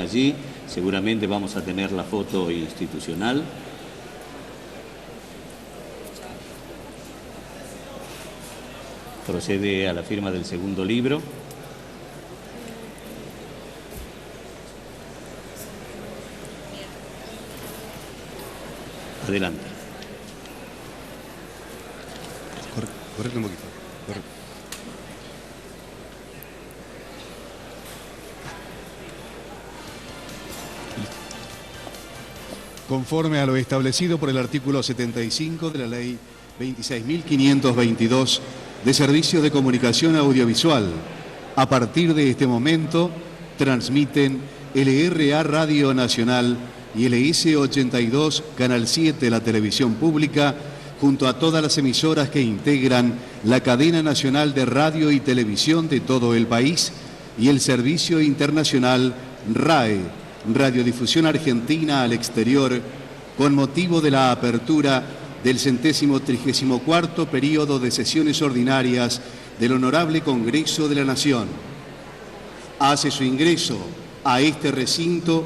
allí. Seguramente vamos a tener la foto institucional. Procede a la firma del segundo libro. Adelante. Correcto un poquito. Correcto. Conforme a lo establecido por el artículo 75 de la Ley 26.522 de Servicios de Comunicación Audiovisual, a partir de este momento transmiten LRA Radio Nacional y LS82 Canal 7, la televisión pública, junto a todas las emisoras que integran la cadena nacional de radio y televisión de todo el país, y el servicio internacional RAE, Radiodifusión Argentina al Exterior, con motivo de la apertura del 134º periodo de sesiones ordinarias del Honorable Congreso de la Nación. Hace su ingreso a este recinto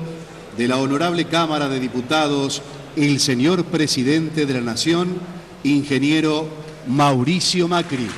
de la Honorable Cámara de Diputados el señor Presidente de la Nación, ingeniero Mauricio Macri.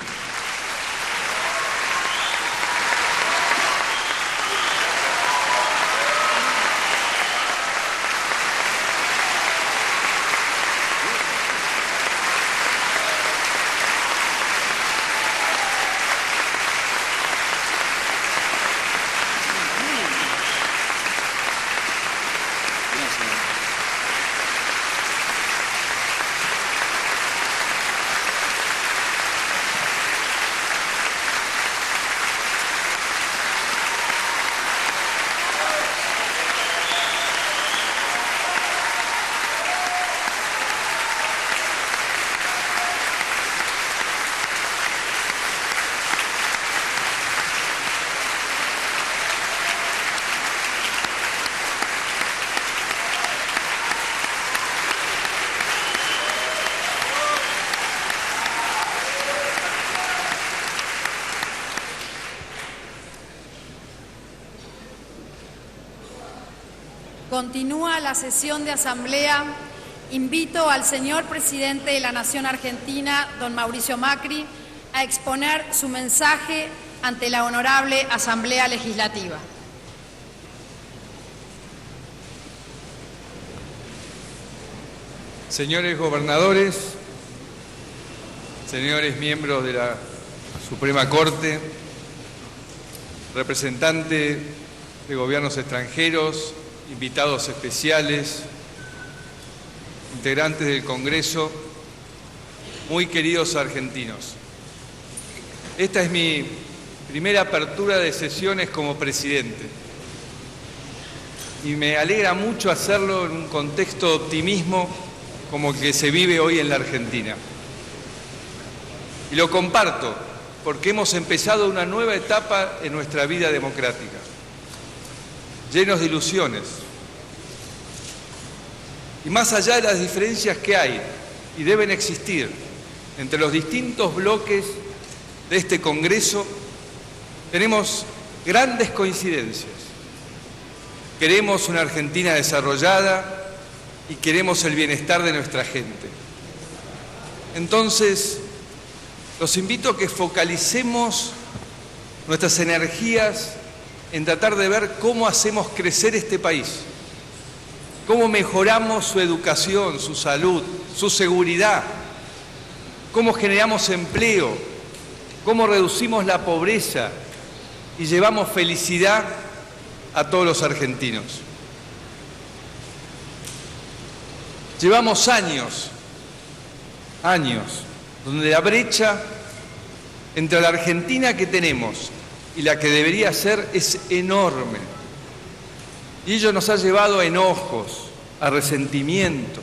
Continúa la sesión de asamblea. Invito al señor Presidente de la Nación Argentina, don Mauricio Macri, a exponer su mensaje ante la honorable Asamblea Legislativa. Señores gobernadores, señores miembros de la Suprema Corte, representantes de gobiernos extranjeros, invitados especiales, integrantes del Congreso, muy queridos argentinos. Esta es mi primera apertura de sesiones como presidente y me alegra mucho hacerlo en un contexto de optimismo como el que se vive hoy en la Argentina. Y lo comparto porque hemos empezado una nueva etapa en nuestra vida democrática, llenos de ilusiones. Y más allá de las diferencias que hay y deben existir entre los distintos bloques de este Congreso, tenemos grandes coincidencias. Queremos una Argentina desarrollada y queremos el bienestar de nuestra gente. Entonces, los invito a que focalicemos nuestras energías en tratar de ver cómo hacemos crecer este país, cómo mejoramos su educación, su salud, su seguridad, cómo generamos empleo, cómo reducimos la pobreza y llevamos felicidad a todos los argentinos. Llevamos años, donde la brecha entre la Argentina que tenemos y la que debería ser es enorme. Y ello nos ha llevado a enojos, a resentimiento,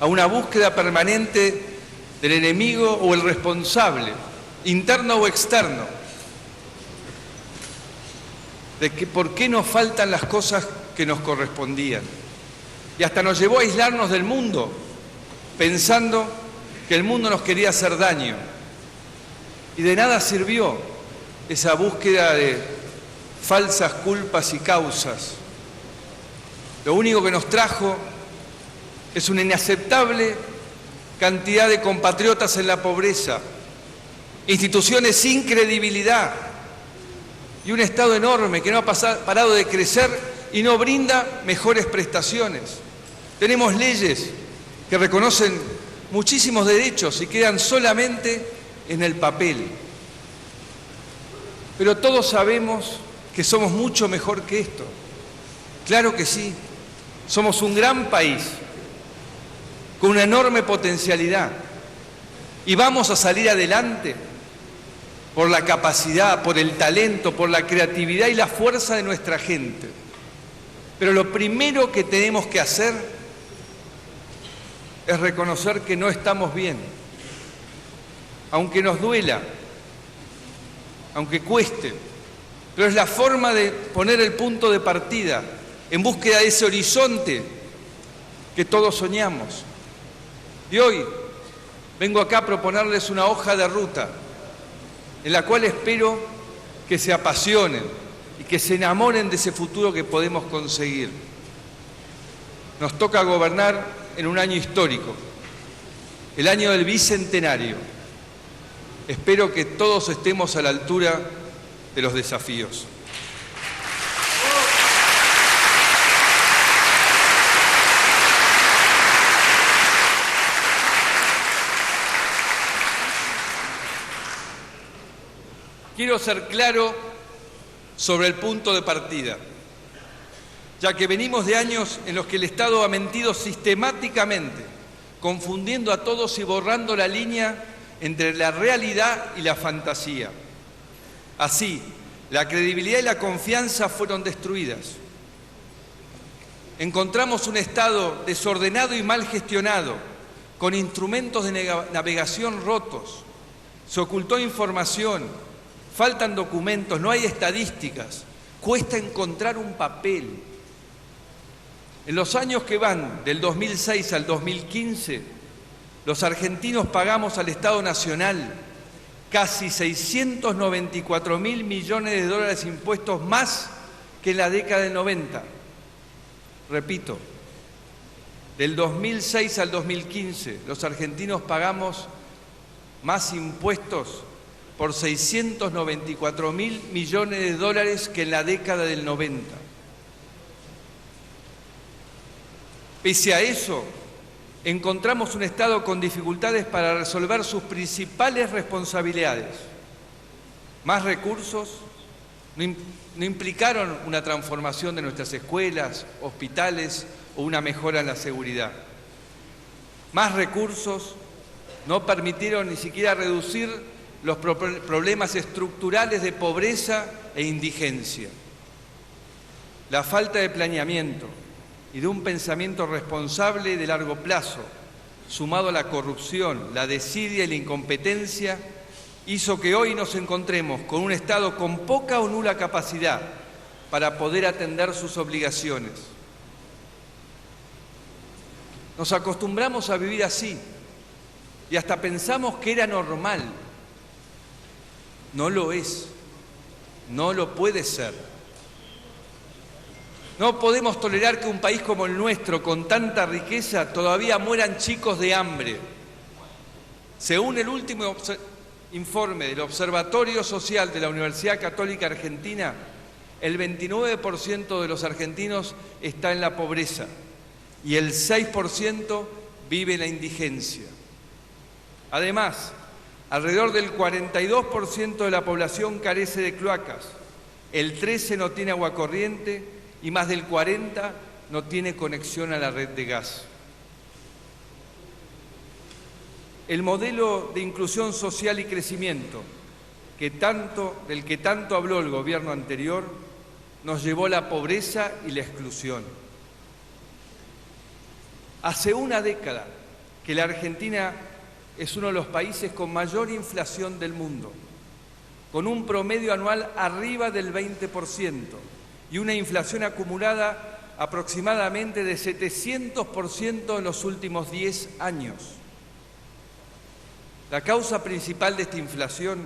a una búsqueda permanente del enemigo o el responsable, interno o externo, de que por qué nos faltan las cosas que nos correspondían. Y hasta nos llevó a aislarnos del mundo, pensando que el mundo nos quería hacer daño. Y de nada sirvió esa búsqueda de falsas culpas y causas, Lo único que nos trajo es una inaceptable cantidad de compatriotas en la pobreza, instituciones sin credibilidad y un Estado enorme que no ha parado de crecer y no brinda mejores prestaciones. Tenemos leyes que reconocen muchísimos derechos y quedan solamente en el papel. Pero todos sabemos que somos mucho mejor que esto. Claro que sí, somos un gran país con una enorme potencialidad y vamos a salir adelante por la capacidad, por el talento, por la creatividad y la fuerza de nuestra gente. Pero lo primero que tenemos que hacer es reconocer que no estamos bien, aunque nos duela, aunque cueste, pero es la forma de poner el punto de partida en búsqueda de ese horizonte que todos soñamos. Y hoy vengo acá a proponerles una hoja de ruta en la cual espero que se apasionen y que se enamoren de ese futuro que podemos conseguir. Nos toca gobernar en un año histórico, el año del Bicentenario. Espero que todos estemos a la altura de los desafíos. Quiero ser claro sobre el punto de partida, ya que venimos de años en los que el Estado ha mentido sistemáticamente, confundiendo a todos y borrando la línea entre la realidad y la fantasía. Así, la credibilidad y la confianza fueron destruidas. Encontramos un Estado desordenado y mal gestionado, con instrumentos de navegación rotos. Se ocultó información. Faltan documentos, no hay estadísticas, cuesta encontrar un papel. En los años que van del 2006 al 2015, los argentinos pagamos al Estado Nacional casi 694.000 millones de dólares de impuestos más que en la década del 90. Repito, del 2006 al 2015, los argentinos pagamos más impuestos por 694.000 millones de dólares que en la década del 90. Pese a eso, encontramos un Estado con dificultades para resolver sus principales responsabilidades. Más recursos no implicaron una transformación de nuestras escuelas, hospitales o una mejora en la seguridad. Más recursos no permitieron ni siquiera reducir los problemas estructurales de pobreza e indigencia. La falta de planeamiento y de un pensamiento responsable de largo plazo, sumado a la corrupción, la desidia y la incompetencia, hizo que hoy nos encontremos con un Estado con poca o nula capacidad para poder atender sus obligaciones. Nos acostumbramos a vivir así y hasta pensamos que era normal. No lo es, no lo puede ser. No podemos tolerar que un país como el nuestro, con tanta riqueza, todavía mueran chicos de hambre. Según el último informe del Observatorio Social de la Universidad Católica Argentina, el 29% de los argentinos está en la pobreza y el 6% vive en la indigencia. Además, alrededor del 42% de la población carece de cloacas, el 13% no tiene agua corriente y más del 40% no tiene conexión a la red de gas. El modelo de inclusión social y crecimiento del que tanto habló el gobierno anterior nos llevó a la pobreza y la exclusión. Hace una década que la Argentina es uno de los países con mayor inflación del mundo, con un promedio anual arriba del 20% y una inflación acumulada aproximadamente de 700% en los últimos 10 años. La causa principal de esta inflación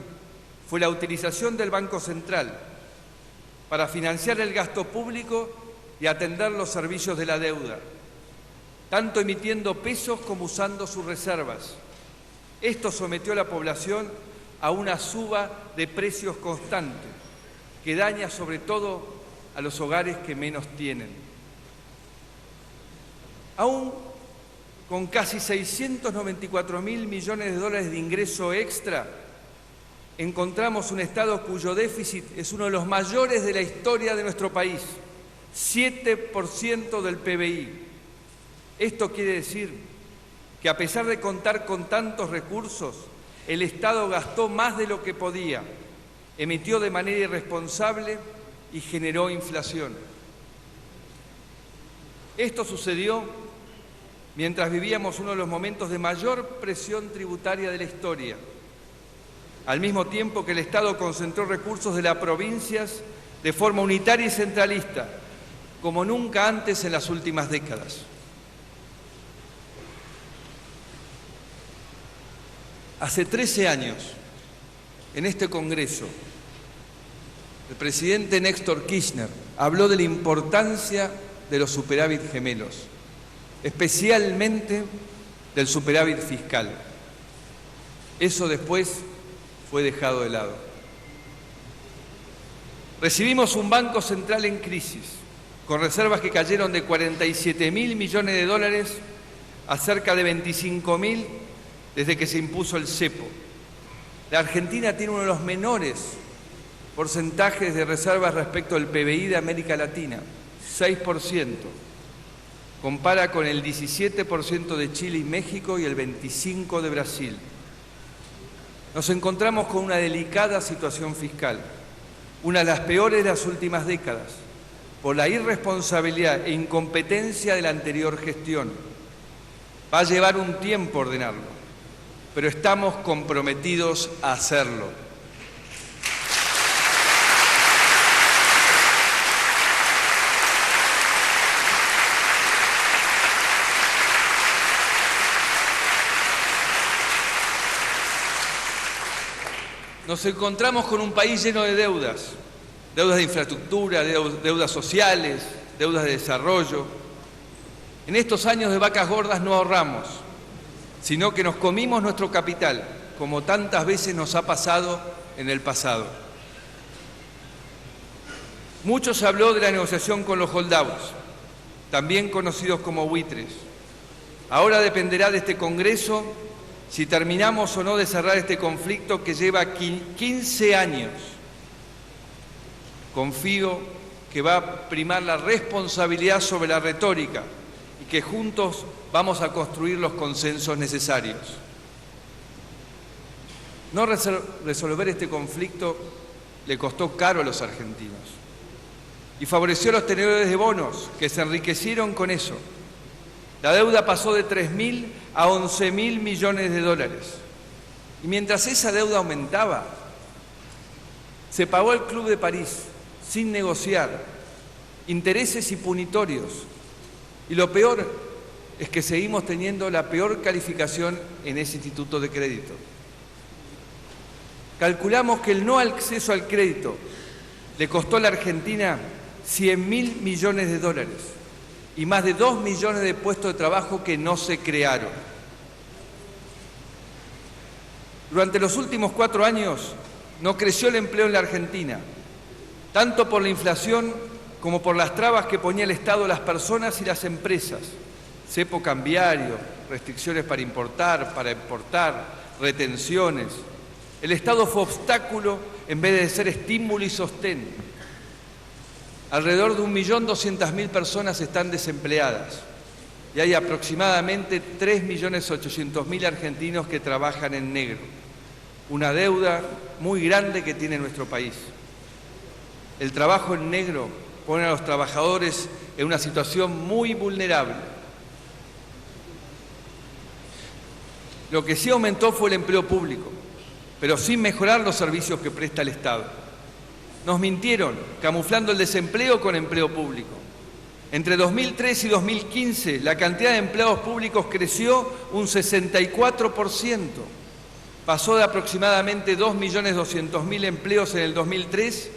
fue la utilización del Banco Central para financiar el gasto público y atender los servicios de la deuda, tanto emitiendo pesos como usando sus reservas. Esto sometió a la población a una suba de precios constante, que daña sobre todo a los hogares que menos tienen. Aún con casi 694.000 millones de dólares de ingreso extra, encontramos un Estado cuyo déficit es uno de los mayores de la historia de nuestro país, 7% del PBI. Esto quiere decir que a pesar de contar con tantos recursos, el Estado gastó más de lo que podía, emitió de manera irresponsable y generó inflación. Esto sucedió mientras vivíamos uno de los momentos de mayor presión tributaria de la historia, al mismo tiempo que el Estado concentró recursos de las provincias de forma unitaria y centralista, como nunca antes en las últimas décadas. Hace 13 años, en este Congreso, el presidente Néstor Kirchner habló de la importancia de los superávit gemelos, especialmente del superávit fiscal. Eso después fue dejado de lado. Recibimos un Banco Central en crisis, con reservas que cayeron de 47.000 millones de dólares a cerca de 25.000 desde que se impuso el cepo. La Argentina tiene uno de los menores porcentajes de reservas respecto al PBI de América Latina, 6%. Compara con el 17% de Chile y México y el 25% de Brasil. Nos encontramos con una delicada situación fiscal, una de las peores de las últimas décadas, por la irresponsabilidad e incompetencia de la anterior gestión. Va a llevar un tiempo ordenarlo, pero estamos comprometidos a hacerlo. Nos encontramos con un país lleno de deudas, deudas de infraestructura, deudas sociales, deudas de desarrollo. En estos años de vacas gordas no ahorramos, sino que nos comimos nuestro capital, como tantas veces nos ha pasado en el pasado. Mucho se habló de la negociación con los holdouts, también conocidos como buitres. Ahora dependerá de este Congreso si terminamos o no de cerrar este conflicto que lleva 15 años. Confío que va a primar la responsabilidad sobre la retórica y que juntos vamos a construir los consensos necesarios. No resolver este conflicto le costó caro a los argentinos y favoreció a los tenedores de bonos, que se enriquecieron con eso. La deuda pasó de 3.000 a 11.000 millones de dólares. Y mientras esa deuda aumentaba, se pagó el Club de París sin negociar, intereses y punitorios. Y lo peor es que seguimos teniendo la peor calificación en ese instituto de crédito. Calculamos que el no acceso al crédito le costó a la Argentina 100.000 millones de dólares. Y más de 2 millones de puestos de trabajo que no se crearon. Durante los últimos 4 años no creció el empleo en la Argentina, tanto por la inflación como por las trabas que ponía el Estado a las personas y las empresas. Cepo cambiario, restricciones para importar, para exportar, retenciones. El Estado fue obstáculo en vez de ser estímulo y sostén. Alrededor de 1.200.000 personas están desempleadas y hay aproximadamente 3.800.000 argentinos que trabajan en negro. Una deuda muy grande que tiene nuestro país. El trabajo en negro pone a los trabajadores en una situación muy vulnerable. Lo que sí aumentó fue el empleo público, pero sin mejorar los servicios que presta el Estado. Nos mintieron, camuflando el desempleo con empleo público. Entre 2003 y 2015, la cantidad de empleados públicos creció un 64%. Pasó de aproximadamente 2.200.000 empleos en el 2003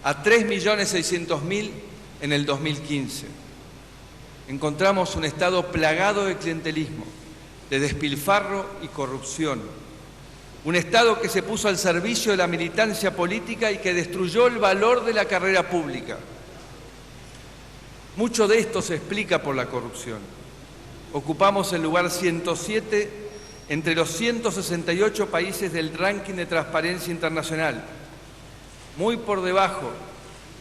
a 3.600.000 en el 2015. Encontramos un Estado plagado de clientelismo, de despilfarro y corrupción. Un Estado que se puso al servicio de la militancia política y que destruyó el valor de la carrera pública. Mucho de esto se explica por la corrupción. Ocupamos el lugar 107 entre los 168 países del ranking de Transparencia Internacional, muy por debajo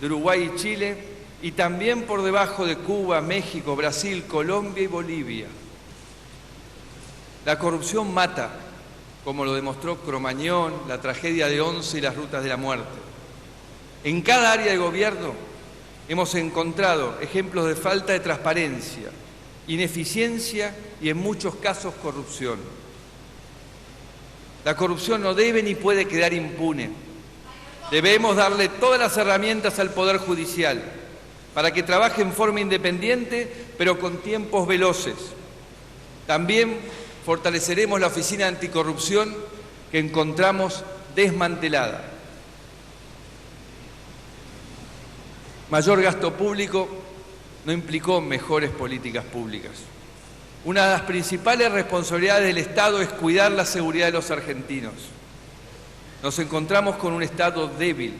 de Uruguay y Chile, y también por debajo de Cuba, México, Brasil, Colombia y Bolivia. La corrupción mata, como lo demostró Cromañón, la tragedia de Once y las rutas de la muerte. En cada área de gobierno hemos encontrado ejemplos de falta de transparencia, ineficiencia y, en muchos casos, corrupción. La corrupción no debe ni puede quedar impune. Debemos darle todas las herramientas al Poder Judicial para que trabaje en forma independiente, pero con tiempos veloces. También fortaleceremos la Oficina Anticorrupción que encontramos desmantelada. Mayor gasto público no implicó mejores políticas públicas. Una de las principales responsabilidades del Estado es cuidar la seguridad de los argentinos. Nos encontramos con un Estado débil,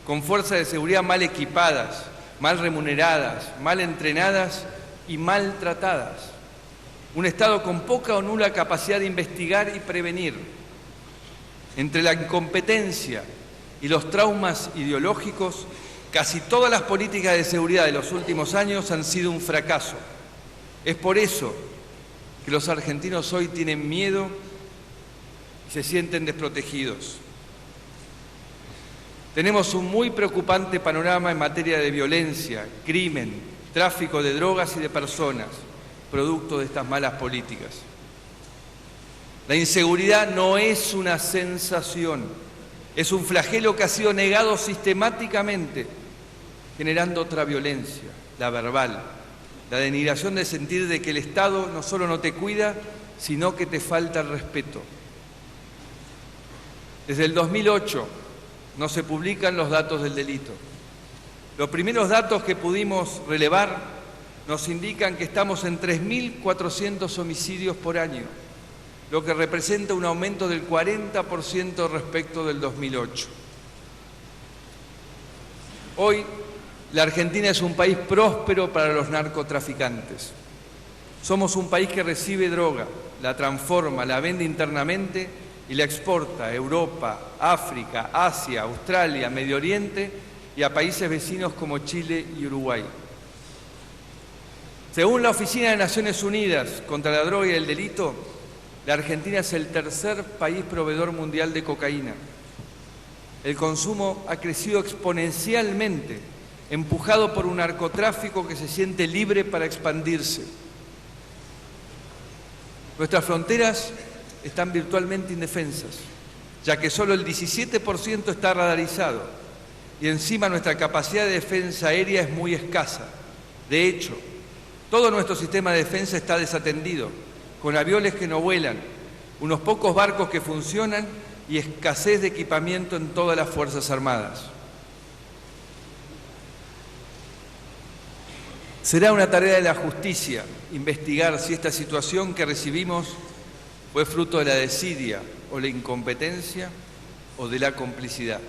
con fuerzas de seguridad mal equipadas, mal remuneradas, mal entrenadas y maltratadas. Un Estado con poca o nula capacidad de investigar y prevenir. Entre la incompetencia y los traumas ideológicos, casi todas las políticas de seguridad de los últimos años han sido un fracaso. Es por eso que los argentinos hoy tienen miedo y se sienten desprotegidos. Tenemos un muy preocupante panorama en materia de violencia, crimen, tráfico de drogas y de personas, producto de estas malas políticas. La inseguridad no es una sensación, es un flagelo que ha sido negado sistemáticamente, generando otra violencia, la verbal, la denigración de sentir de que el Estado no solo no te cuida, sino que te falta el respeto. Desde el 2008 no se publican los datos del delito. Los primeros datos que pudimos relevar nos indican que estamos en 3.400 homicidios por año, lo que representa un aumento del 40% respecto del 2008. Hoy, la Argentina es un país próspero para los narcotraficantes. Somos un país que recibe droga, la transforma, la vende internamente y la exporta a Europa, África, Asia, Australia, Medio Oriente y a países vecinos como Chile y Uruguay. Según la Oficina de Naciones Unidas contra la Droga y el Delito, la Argentina es el tercer país proveedor mundial de cocaína. El consumo ha crecido exponencialmente, empujado por un narcotráfico que se siente libre para expandirse. Nuestras fronteras están virtualmente indefensas, ya que solo el 17% está radarizado y encima nuestra capacidad de defensa aérea es muy escasa. De hecho, todo nuestro sistema de defensa está desatendido, con aviones que no vuelan, unos pocos barcos que funcionan y escasez de equipamiento en todas las Fuerzas Armadas. Será una tarea de la justicia investigar si esta situación que recibimos fue fruto de la desidia o la incompetencia o de la complicidad.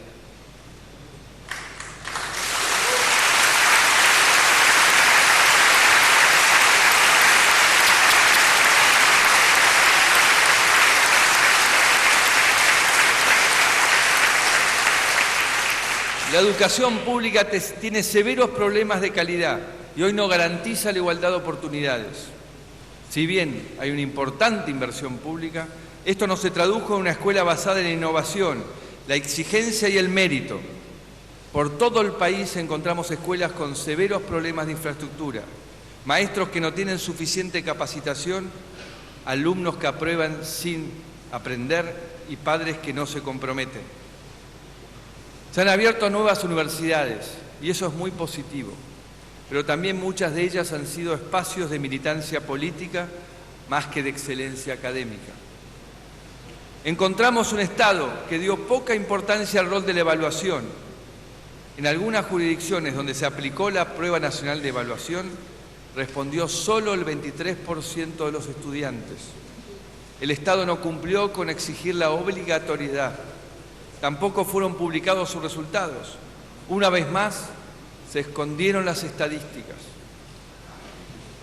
La educación pública tiene severos problemas de calidad y hoy no garantiza la igualdad de oportunidades. Si bien hay una importante inversión pública, esto no se tradujo en una escuela basada en la innovación, la exigencia y el mérito. Por todo el país encontramos escuelas con severos problemas de infraestructura, maestros que no tienen suficiente capacitación, alumnos que aprueban sin aprender y padres que no se comprometen. Se han abierto nuevas universidades y eso es muy positivo, pero también muchas de ellas han sido espacios de militancia política más que de excelencia académica. Encontramos un Estado que dio poca importancia al rol de la evaluación. En algunas jurisdicciones donde se aplicó la prueba nacional de evaluación, respondió solo el 23% de los estudiantes. El Estado no cumplió con exigir la obligatoriedad. Tampoco fueron publicados sus resultados. Una vez más, se escondieron las estadísticas.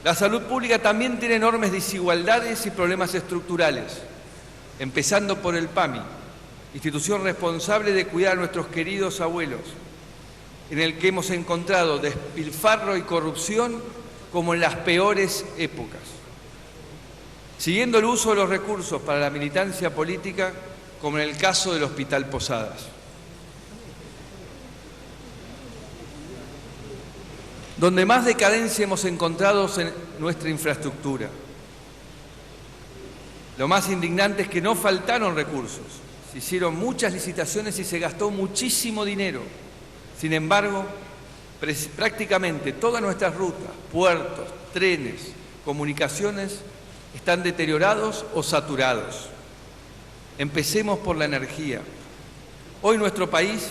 La salud pública también tiene enormes desigualdades y problemas estructurales, empezando por el PAMI, institución responsable de cuidar a nuestros queridos abuelos, en el que hemos encontrado despilfarro y corrupción como en las peores épocas. Siguiendo el uso de los recursos para la militancia política, como en el caso del Hospital Posadas. Donde más decadencia hemos encontrado es en nuestra infraestructura. Lo más indignante es que no faltaron recursos. Se hicieron muchas licitaciones y se gastó muchísimo dinero. Sin embargo, prácticamente todas nuestras rutas, puertos, trenes, comunicaciones están deteriorados o saturados. Empecemos por la energía. Hoy nuestro país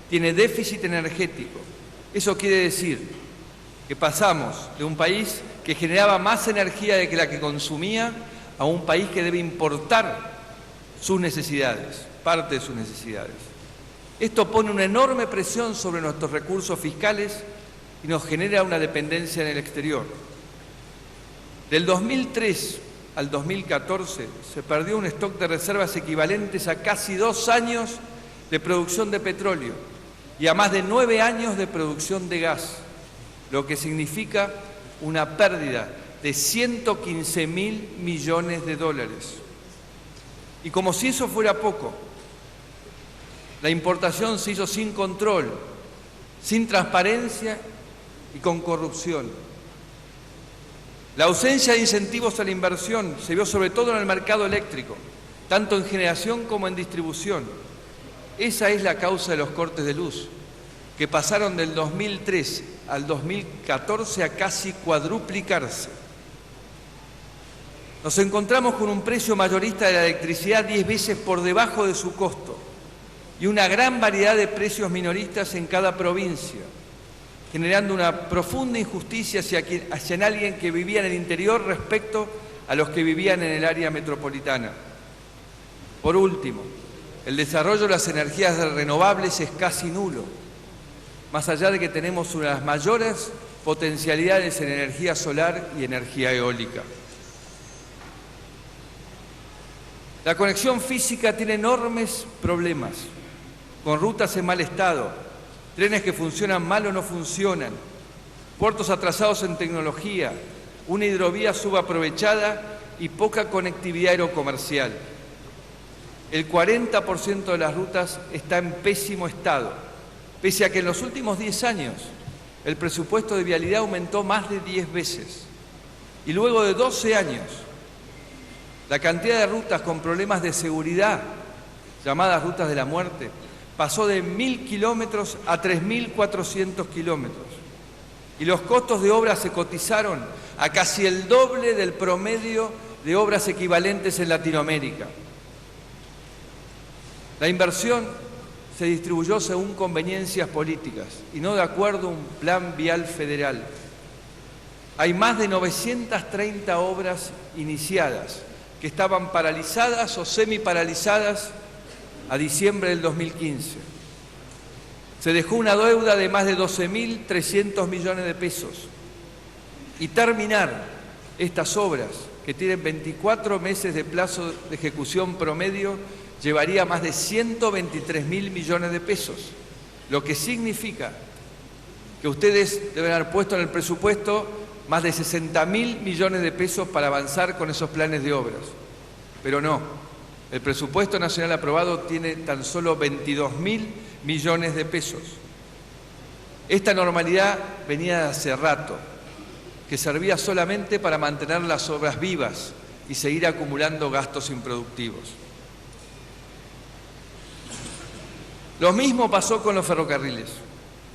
tiene déficit energético. Eso quiere decir que pasamos de un país que generaba más energía de la que consumía a un país que debe importar sus necesidades, parte de sus necesidades. Esto pone una enorme presión sobre nuestros recursos fiscales y nos genera una dependencia en el exterior. Del 2003 al 2014 se perdió un stock de reservas equivalentes a casi 2 años de producción de petróleo y a más de 9 años de producción de gas, lo que significa una pérdida de 115.000 millones de dólares. Y como si eso fuera poco, la importación se hizo sin control, sin transparencia y con corrupción. La ausencia de incentivos a la inversión se vio sobre todo en el mercado eléctrico, tanto en generación como en distribución. Esa es la causa de los cortes de luz, que pasaron del 2003 al 2014 a casi cuadruplicarse. Nos encontramos con un precio mayorista de la electricidad 10 veces por debajo de su costo y una gran variedad de precios minoristas en cada provincia, generando una profunda injusticia hacia alguien que vivía en el interior respecto a los que vivían en el área metropolitana. Por último, el desarrollo de las energías renovables es casi nulo, más allá de que tenemos una de las mayores potencialidades en energía solar y energía eólica. La conexión física tiene enormes problemas, con rutas en mal estado, trenes que funcionan mal o no funcionan, puertos atrasados en tecnología, una hidrovía subaprovechada y poca conectividad aerocomercial. El 40% de las rutas está en pésimo estado, pese a que en los últimos 10 años el presupuesto de vialidad aumentó más de 10 veces. Y luego de 12 años, la cantidad de rutas con problemas de seguridad, llamadas rutas de la muerte, pasó de 1.000 kilómetros a 3.400 kilómetros. Y los costos de obra se cotizaron a casi el doble del promedio de obras equivalentes en Latinoamérica. La inversión se distribuyó según conveniencias políticas y no de acuerdo a un plan vial federal. Hay más de 930 obras iniciadas que estaban paralizadas o semiparalizadas a diciembre del 2015. Se dejó una deuda de más de 12.300 millones de pesos. Y terminar estas obras, que tienen 24 meses de plazo de ejecución promedio, llevaría más de 123.000 millones de pesos, lo que significa que ustedes deben haber puesto en el presupuesto más de 60.000 millones de pesos para avanzar con esos planes de obras. Pero no, el presupuesto nacional aprobado tiene tan solo 22.000 millones de pesos. Esta normalidad venía de hace rato, que servía solamente para mantener las obras vivas y seguir acumulando gastos improductivos. Lo mismo pasó con los ferrocarriles.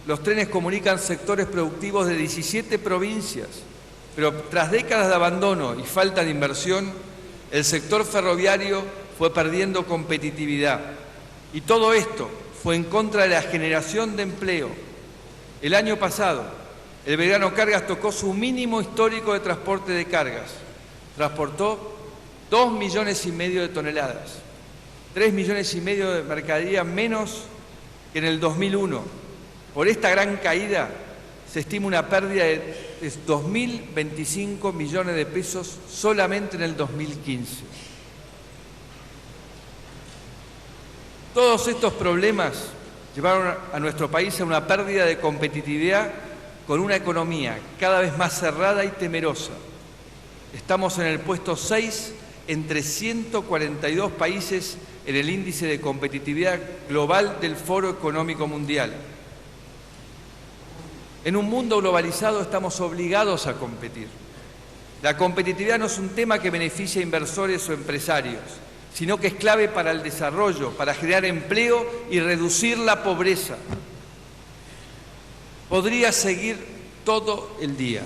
Los trenes comunican sectores productivos de 17 provincias, pero tras décadas de abandono y falta de inversión, el sector ferroviario fue perdiendo competitividad. Y todo esto fue en contra de la generación de empleo, El año pasado, el Belgrano Cargas tocó su mínimo histórico de transporte de cargas. Transportó 2,5 millones de toneladas, 3,5 millones de mercadería menos que en el 2001. Por esta gran caída se estima una pérdida de 2.025 millones de pesos solamente en el 2015. Todos estos problemas llevaron a nuestro país a una pérdida de competitividad con una economía cada vez más cerrada y temerosa. Estamos en el puesto 6 entre 142 países en el índice de competitividad global del Foro Económico Mundial. En un mundo globalizado estamos obligados a competir. La competitividad no es un tema que beneficie a inversores o empresarios, sino que es clave para el desarrollo, para generar empleo y reducir la pobreza. Podría seguir todo el día.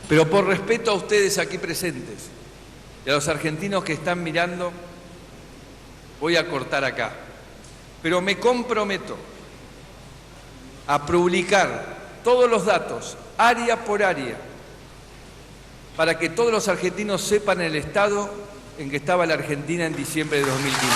Pero por respeto a ustedes aquí presentes y a los argentinos que están mirando, voy a cortar acá. Pero me comprometo a publicar todos los datos, área por área, para que todos los argentinos sepan el estado en que estaba la Argentina en diciembre de 2015.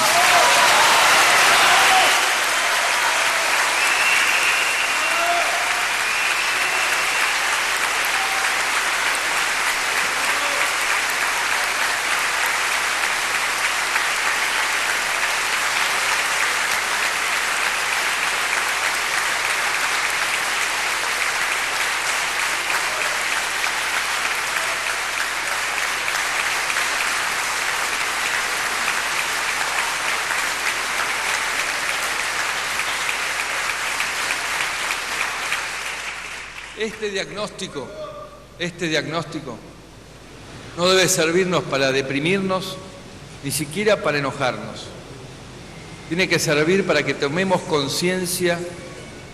Este diagnóstico no debe servirnos para deprimirnos, ni siquiera para enojarnos. Tiene que servir para que tomemos conciencia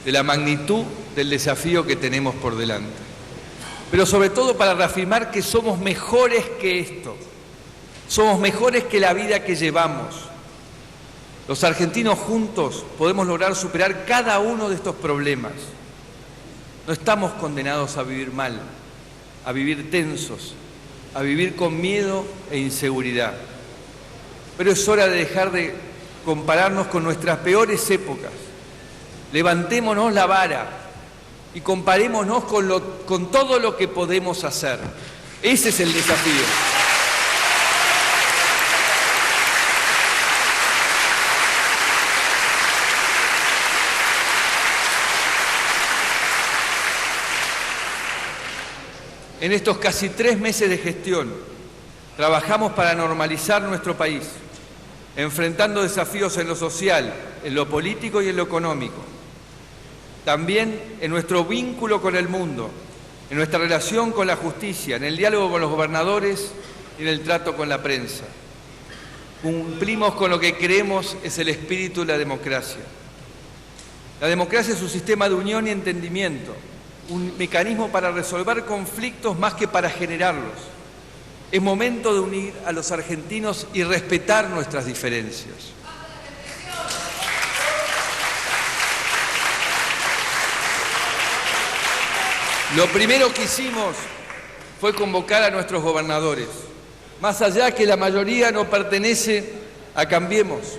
de la magnitud del desafío que tenemos por delante. Pero sobre todo para reafirmar que somos mejores que esto. Somos mejores que la vida que llevamos. Los argentinos juntos podemos lograr superar cada uno de estos problemas. No estamos condenados a vivir mal, a vivir tensos, a vivir con miedo e inseguridad. Pero es hora de dejar de compararnos con nuestras peores épocas. Levantémonos la vara y comparémonos con todo lo que podemos hacer. Ese es el desafío. En estos casi 3 meses de gestión, trabajamos para normalizar nuestro país, enfrentando desafíos en lo social, en lo político y en lo económico. También en nuestro vínculo con el mundo, en nuestra relación con la justicia, en el diálogo con los gobernadores y en el trato con la prensa. Cumplimos con lo que creemos es el espíritu de la democracia. La democracia es un sistema de unión y entendimiento, un mecanismo para resolver conflictos más que para generarlos. Es momento de unir a los argentinos y respetar nuestras diferencias. Lo primero que hicimos fue convocar a nuestros gobernadores. Más allá que la mayoría no pertenece a Cambiemos.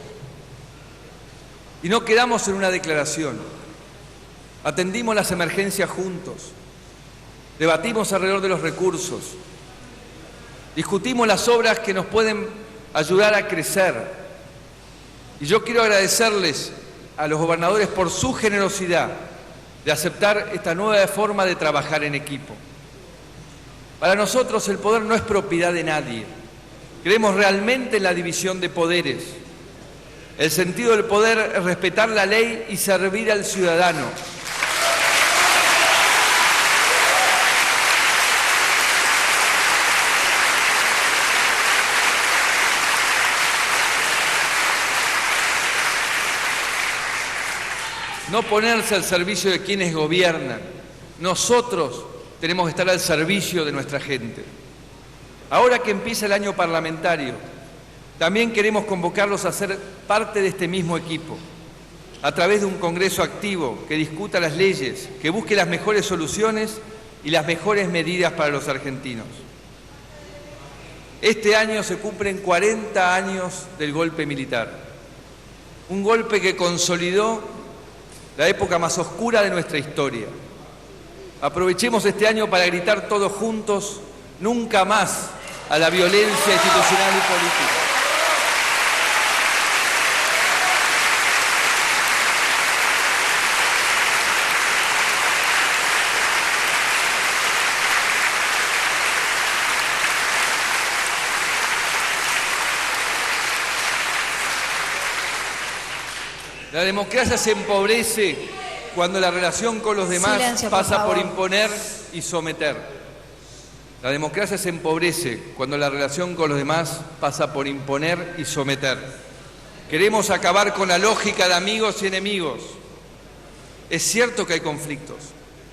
Y no quedamos en una declaración. Atendimos las emergencias juntos, debatimos alrededor de los recursos, discutimos las obras que nos pueden ayudar a crecer. Y yo quiero agradecerles a los gobernadores por su generosidad de aceptar esta nueva forma de trabajar en equipo. Para nosotros el poder no es propiedad de nadie. Creemos realmente en la división de poderes. El sentido del poder es respetar la ley y servir al ciudadano. No ponerse al servicio de quienes gobiernan. Nosotros tenemos que estar al servicio de nuestra gente. Ahora que empieza el año parlamentario, también queremos convocarlos a ser parte de este mismo equipo. a través de un Congreso activo que discuta las leyes, que busque las mejores soluciones y las mejores medidas para los argentinos. Este año se cumplen 40 años del golpe militar, un golpe que consolidó la época más oscura de nuestra historia. Aprovechemos este año para gritar todos juntos, nunca más a la violencia institucional y política. La democracia se empobrece cuando la relación con los demás pasa por imponer y someter. La democracia se empobrece cuando la relación con los demás pasa por imponer y someter. Queremos acabar con la lógica de amigos y enemigos. Es cierto que hay conflictos,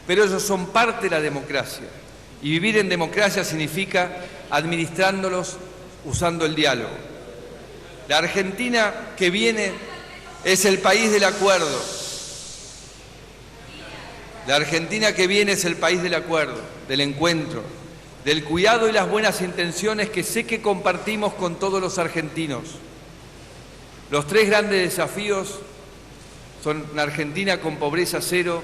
pero ellos son parte de la democracia. Y vivir en democracia significa administrándolos usando el diálogo. La Argentina que viene es el país del acuerdo. La Argentina que viene es el país del acuerdo, del encuentro, del cuidado y las buenas intenciones que sé que compartimos con todos los argentinos. Los tres grandes desafíos son una Argentina con pobreza cero,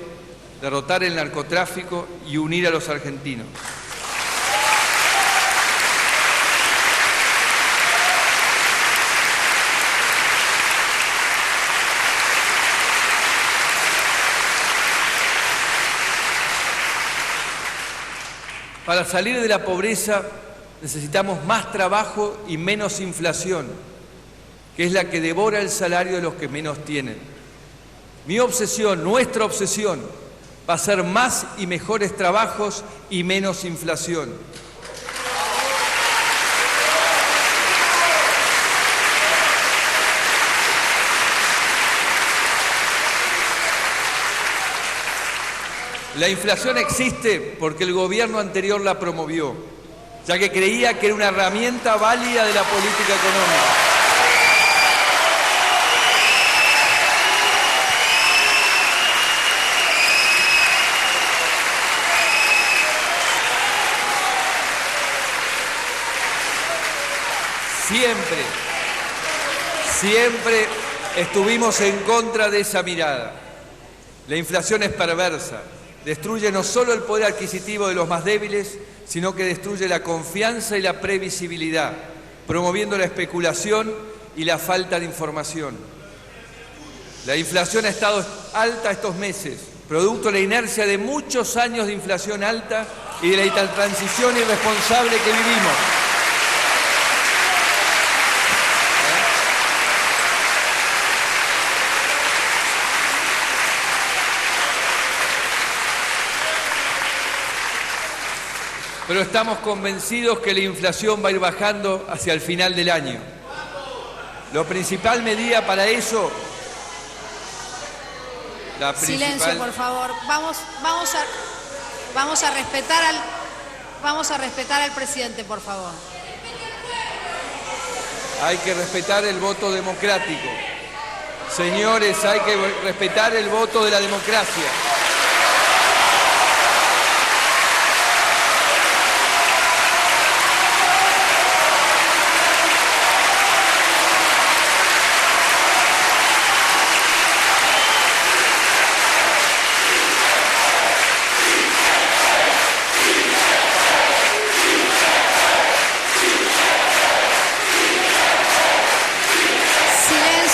derrotar el narcotráfico y unir a los argentinos. Para salir de la pobreza necesitamos más trabajo y menos inflación, que es la que devora el salario de los que menos tienen. Mi obsesión, nuestra obsesión, va a ser más y mejores trabajos y menos inflación. La inflación existe porque el gobierno anterior la promovió, ya que creía que era una herramienta válida de la política económica. Siempre estuvimos en contra de esa mirada. La inflación es perversa. Destruye no solo el poder adquisitivo de los más débiles, sino que destruye la confianza y la previsibilidad, promoviendo la especulación y la falta de información. La inflación ha estado alta estos meses, producto de la inercia de muchos años de inflación alta y de la transición irresponsable que vivimos. Pero estamos convencidos que la inflación va a ir bajando hacia el final del año. La principal medida para eso... Silencio, por favor. Vamos a respetar al presidente, por favor. Hay que respetar el voto democrático. Señores, hay que respetar el voto de la democracia.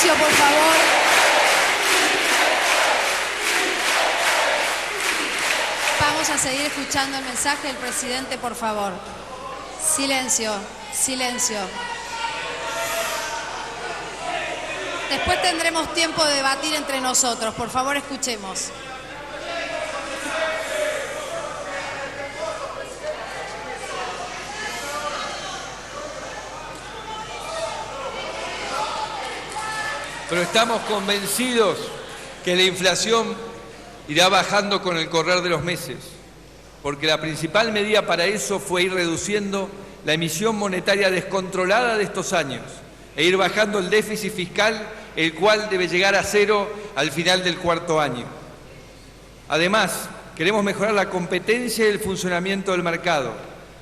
Por favor. Vamos a seguir escuchando el mensaje del presidente, por favor. Silencio, silencio. Después tendremos tiempo de debatir entre nosotros. Por favor, escuchemos. Pero estamos convencidos que la inflación irá bajando con el correr de los meses, porque la principal medida para eso fue ir reduciendo la emisión monetaria descontrolada de estos años e ir bajando el déficit fiscal el cual debe llegar a 0 al final del cuarto año. Además, queremos mejorar la competencia y el funcionamiento del mercado,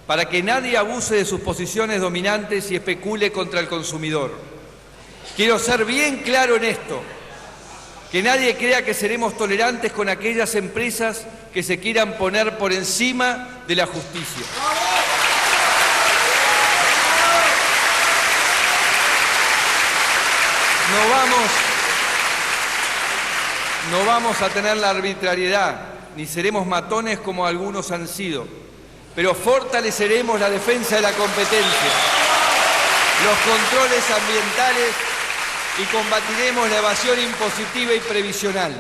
para que nadie abuse de sus posiciones dominantes y especule contra el consumidor. Quiero ser bien claro en esto, que nadie crea que seremos tolerantes con aquellas empresas que se quieran poner por encima de la justicia. No vamos a tener la arbitrariedad, ni seremos matones como algunos han sido, pero fortaleceremos la defensa de la competencia, los controles ambientales y combatiremos la evasión impositiva y previsional.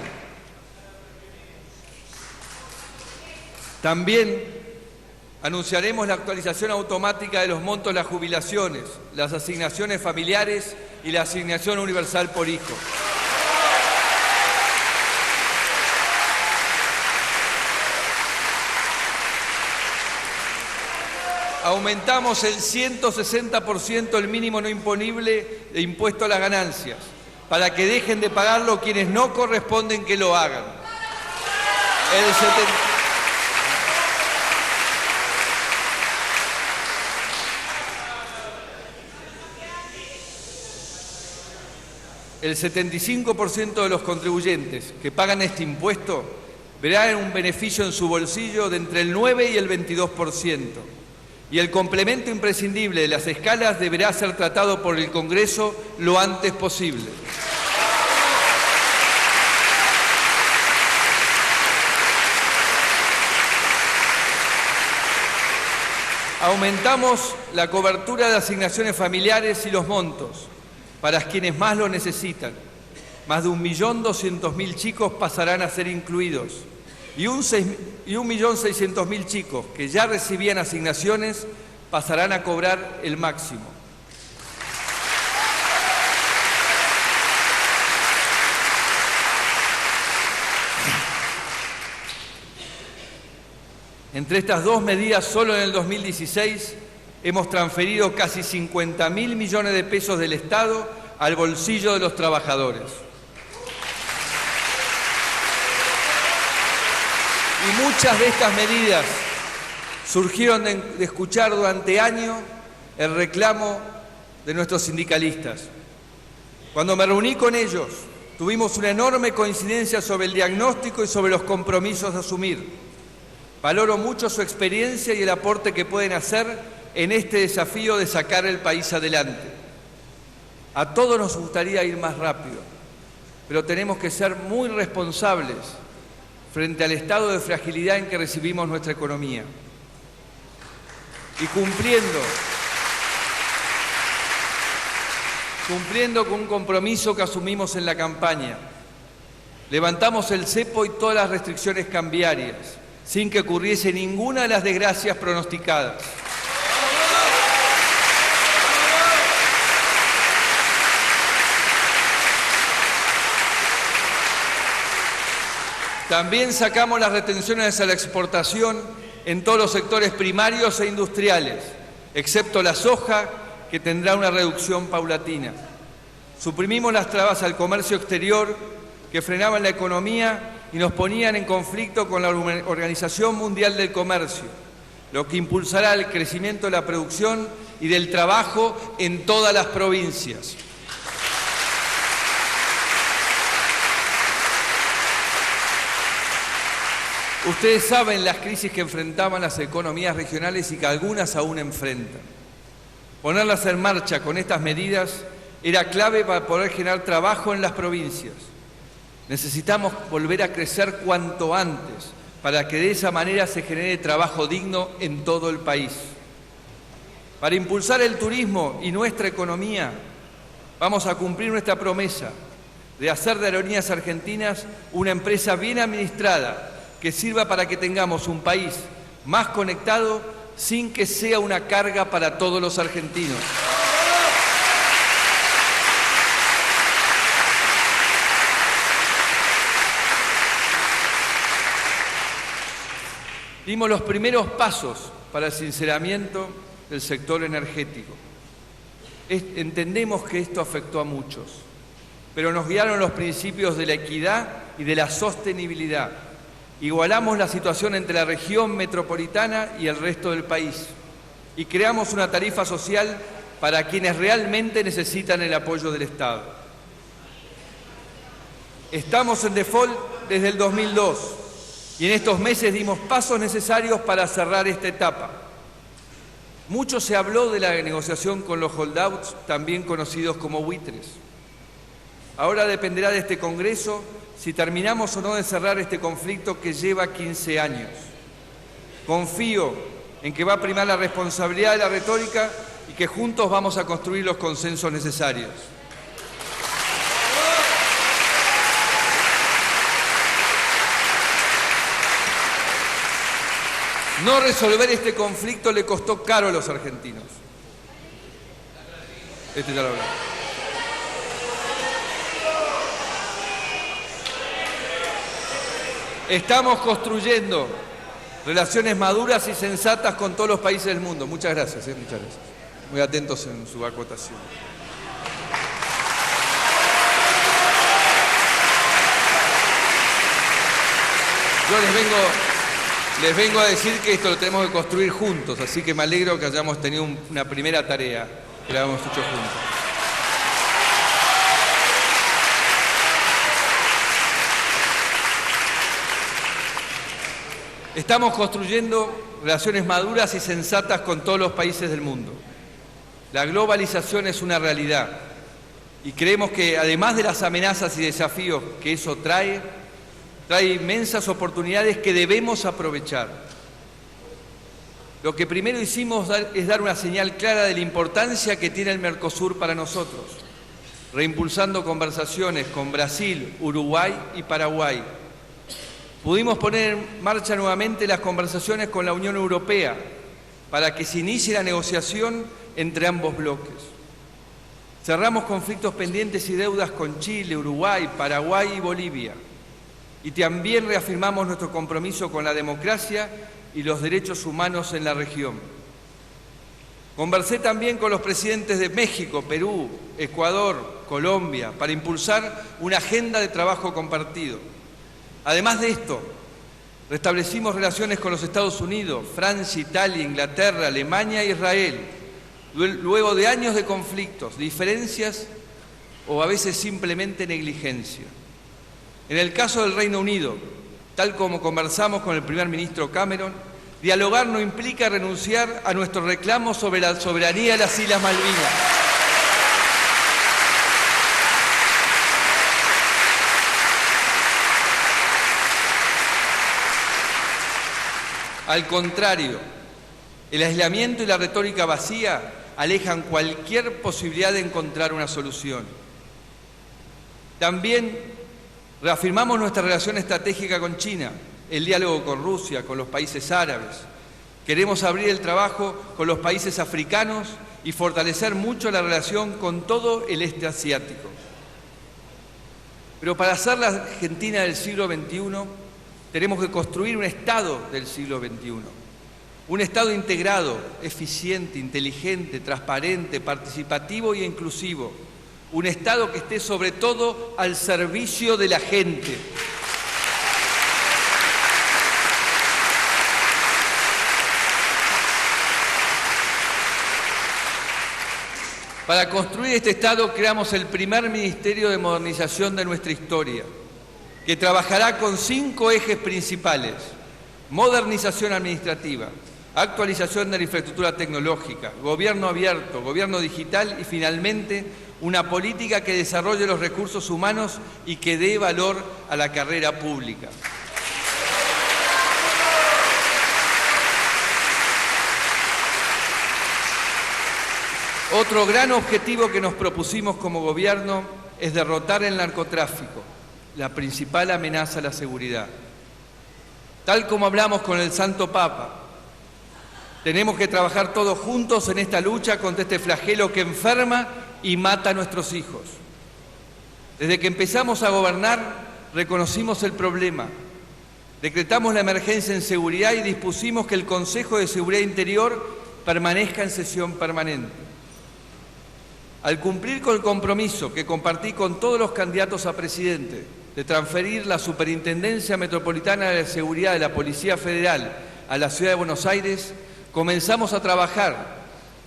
También anunciaremos la actualización automática de los montos de las jubilaciones, las asignaciones familiares y la asignación universal por hijo. Aumentamos el 160% el mínimo no imponible de impuesto a las ganancias, para que dejen de pagarlo quienes no corresponden que lo hagan. El 75% de los contribuyentes que pagan este impuesto verán un beneficio en su bolsillo de entre el 9 y el 22%. Y el complemento imprescindible de las escalas deberá ser tratado por el Congreso lo antes posible. Aumentamos la cobertura de asignaciones familiares y los montos para quienes más lo necesitan. Más de 1.200.000 chicos pasarán a ser incluidos y 1.600.000 chicos que ya recibían asignaciones pasarán a cobrar el máximo. Entre estas dos medidas, solo en el 2016 hemos transferido casi 50.000 millones de pesos del Estado al bolsillo de los trabajadores. Y muchas de estas medidas surgieron de escuchar durante años el reclamo de nuestros sindicalistas. Cuando me reuní con ellos, tuvimos una enorme coincidencia sobre el diagnóstico y sobre los compromisos a asumir. Valoro mucho su experiencia y el aporte que pueden hacer en este desafío de sacar el país adelante. A todos nos gustaría ir más rápido, pero tenemos que ser muy responsables frente al estado de fragilidad en que recibimos nuestra economía. Y cumpliendo con un compromiso que asumimos en la campaña, levantamos el cepo y todas las restricciones cambiarias, sin que ocurriese ninguna de las desgracias pronosticadas. También sacamos las retenciones a la exportación en todos los sectores primarios e industriales, excepto la soja, que tendrá una reducción paulatina. Suprimimos las trabas al comercio exterior que frenaban la economía y nos ponían en conflicto con la Organización Mundial del Comercio, lo que impulsará el crecimiento de la producción y del trabajo en todas las provincias. Ustedes saben las crisis que enfrentaban las economías regionales y que algunas aún enfrentan. Ponerlas en marcha con estas medidas era clave para poder generar trabajo en las provincias. Necesitamos volver a crecer cuanto antes para que de esa manera se genere trabajo digno en todo el país. Para impulsar el turismo y nuestra economía, vamos a cumplir nuestra promesa de hacer de Aerolíneas Argentinas una empresa bien administrada que sirva para que tengamos un país más conectado sin que sea una carga para todos los argentinos. Dimos los primeros pasos para el sinceramiento del sector energético. Entendemos que esto afectó a muchos. pero nos guiaron los principios de la equidad y de la sostenibilidad. Igualamos la situación entre la región metropolitana y el resto del país y creamos una tarifa social para quienes realmente necesitan el apoyo del Estado. Estamos en default desde el 2002 y en estos meses dimos pasos necesarios para cerrar esta etapa. Mucho se habló de la negociación con los holdouts, también conocidos como buitres. Ahora dependerá de este Congreso si terminamos o no de cerrar este conflicto que lleva 15 años. Confío en que va a primar la responsabilidad de la retórica y que juntos vamos a construir los consensos necesarios. No resolver este conflicto le costó caro a los argentinos. Este ya lo hablamos. Estamos construyendo relaciones maduras y sensatas con todos los países del mundo. Muchas gracias, muchas gracias. Muy atentos en su acotación. Yo les vengo a decir que esto lo tenemos que construir juntos, así que me alegro que hayamos tenido una primera tarea, que la hemos hecho juntos. Estamos construyendo relaciones maduras y sensatas con todos los países del mundo. La globalización es una realidad y creemos que además de las amenazas y desafíos que eso trae inmensas oportunidades que debemos aprovechar. Lo que primero hicimos es dar una señal clara de la importancia que tiene el Mercosur para nosotros, reimpulsando conversaciones con Brasil, Uruguay y Paraguay. Pudimos poner en marcha nuevamente las conversaciones con la Unión Europea para que se inicie la negociación entre ambos bloques. Cerramos conflictos pendientes y deudas con Chile, Uruguay, Paraguay y Bolivia. Y también reafirmamos nuestro compromiso con la democracia y los derechos humanos en la región. Conversé también con los presidentes de México, Perú, Ecuador, Colombia, para impulsar una agenda de trabajo compartido. Además de esto, restablecimos relaciones con los Estados Unidos, Francia, Italia, Inglaterra, Alemania e Israel, luego de años de conflictos, diferencias o a veces simplemente negligencia. En el caso del Reino Unido, tal como conversamos con el primer ministro Cameron, dialogar no implica renunciar a nuestro reclamo sobre la soberanía de las Islas Malvinas. Al contrario, el aislamiento y la retórica vacía alejan cualquier posibilidad de encontrar una solución. También reafirmamos nuestra relación estratégica con China, el diálogo con Rusia, con los países árabes. Queremos abrir el trabajo con los países africanos y fortalecer mucho la relación con todo el este asiático. Pero para ser la Argentina del siglo XXI, tenemos que construir un Estado del siglo XXI. Un Estado integrado, eficiente, inteligente, transparente, participativo e inclusivo. Un Estado que esté sobre todo al servicio de la gente. Para construir este Estado creamos el primer Ministerio de Modernización de nuestra historia, que trabajará con 5 ejes principales: modernización administrativa, actualización de la infraestructura tecnológica, gobierno abierto, gobierno digital y finalmente una política que desarrolle los recursos humanos y que dé valor a la carrera pública. Otro gran objetivo que nos propusimos como gobierno es derrotar el narcotráfico, la principal amenaza a la seguridad. Tal como hablamos con el Santo Papa, tenemos que trabajar todos juntos en esta lucha contra este flagelo que enferma y mata a nuestros hijos. Desde que empezamos a gobernar, reconocimos el problema, decretamos la emergencia en seguridad y dispusimos que el Consejo de Seguridad Interior permanezca en sesión permanente. Al cumplir con el compromiso que compartí con todos los candidatos a presidente de transferir la Superintendencia Metropolitana de Seguridad de la Policía Federal a la Ciudad de Buenos Aires, comenzamos a trabajar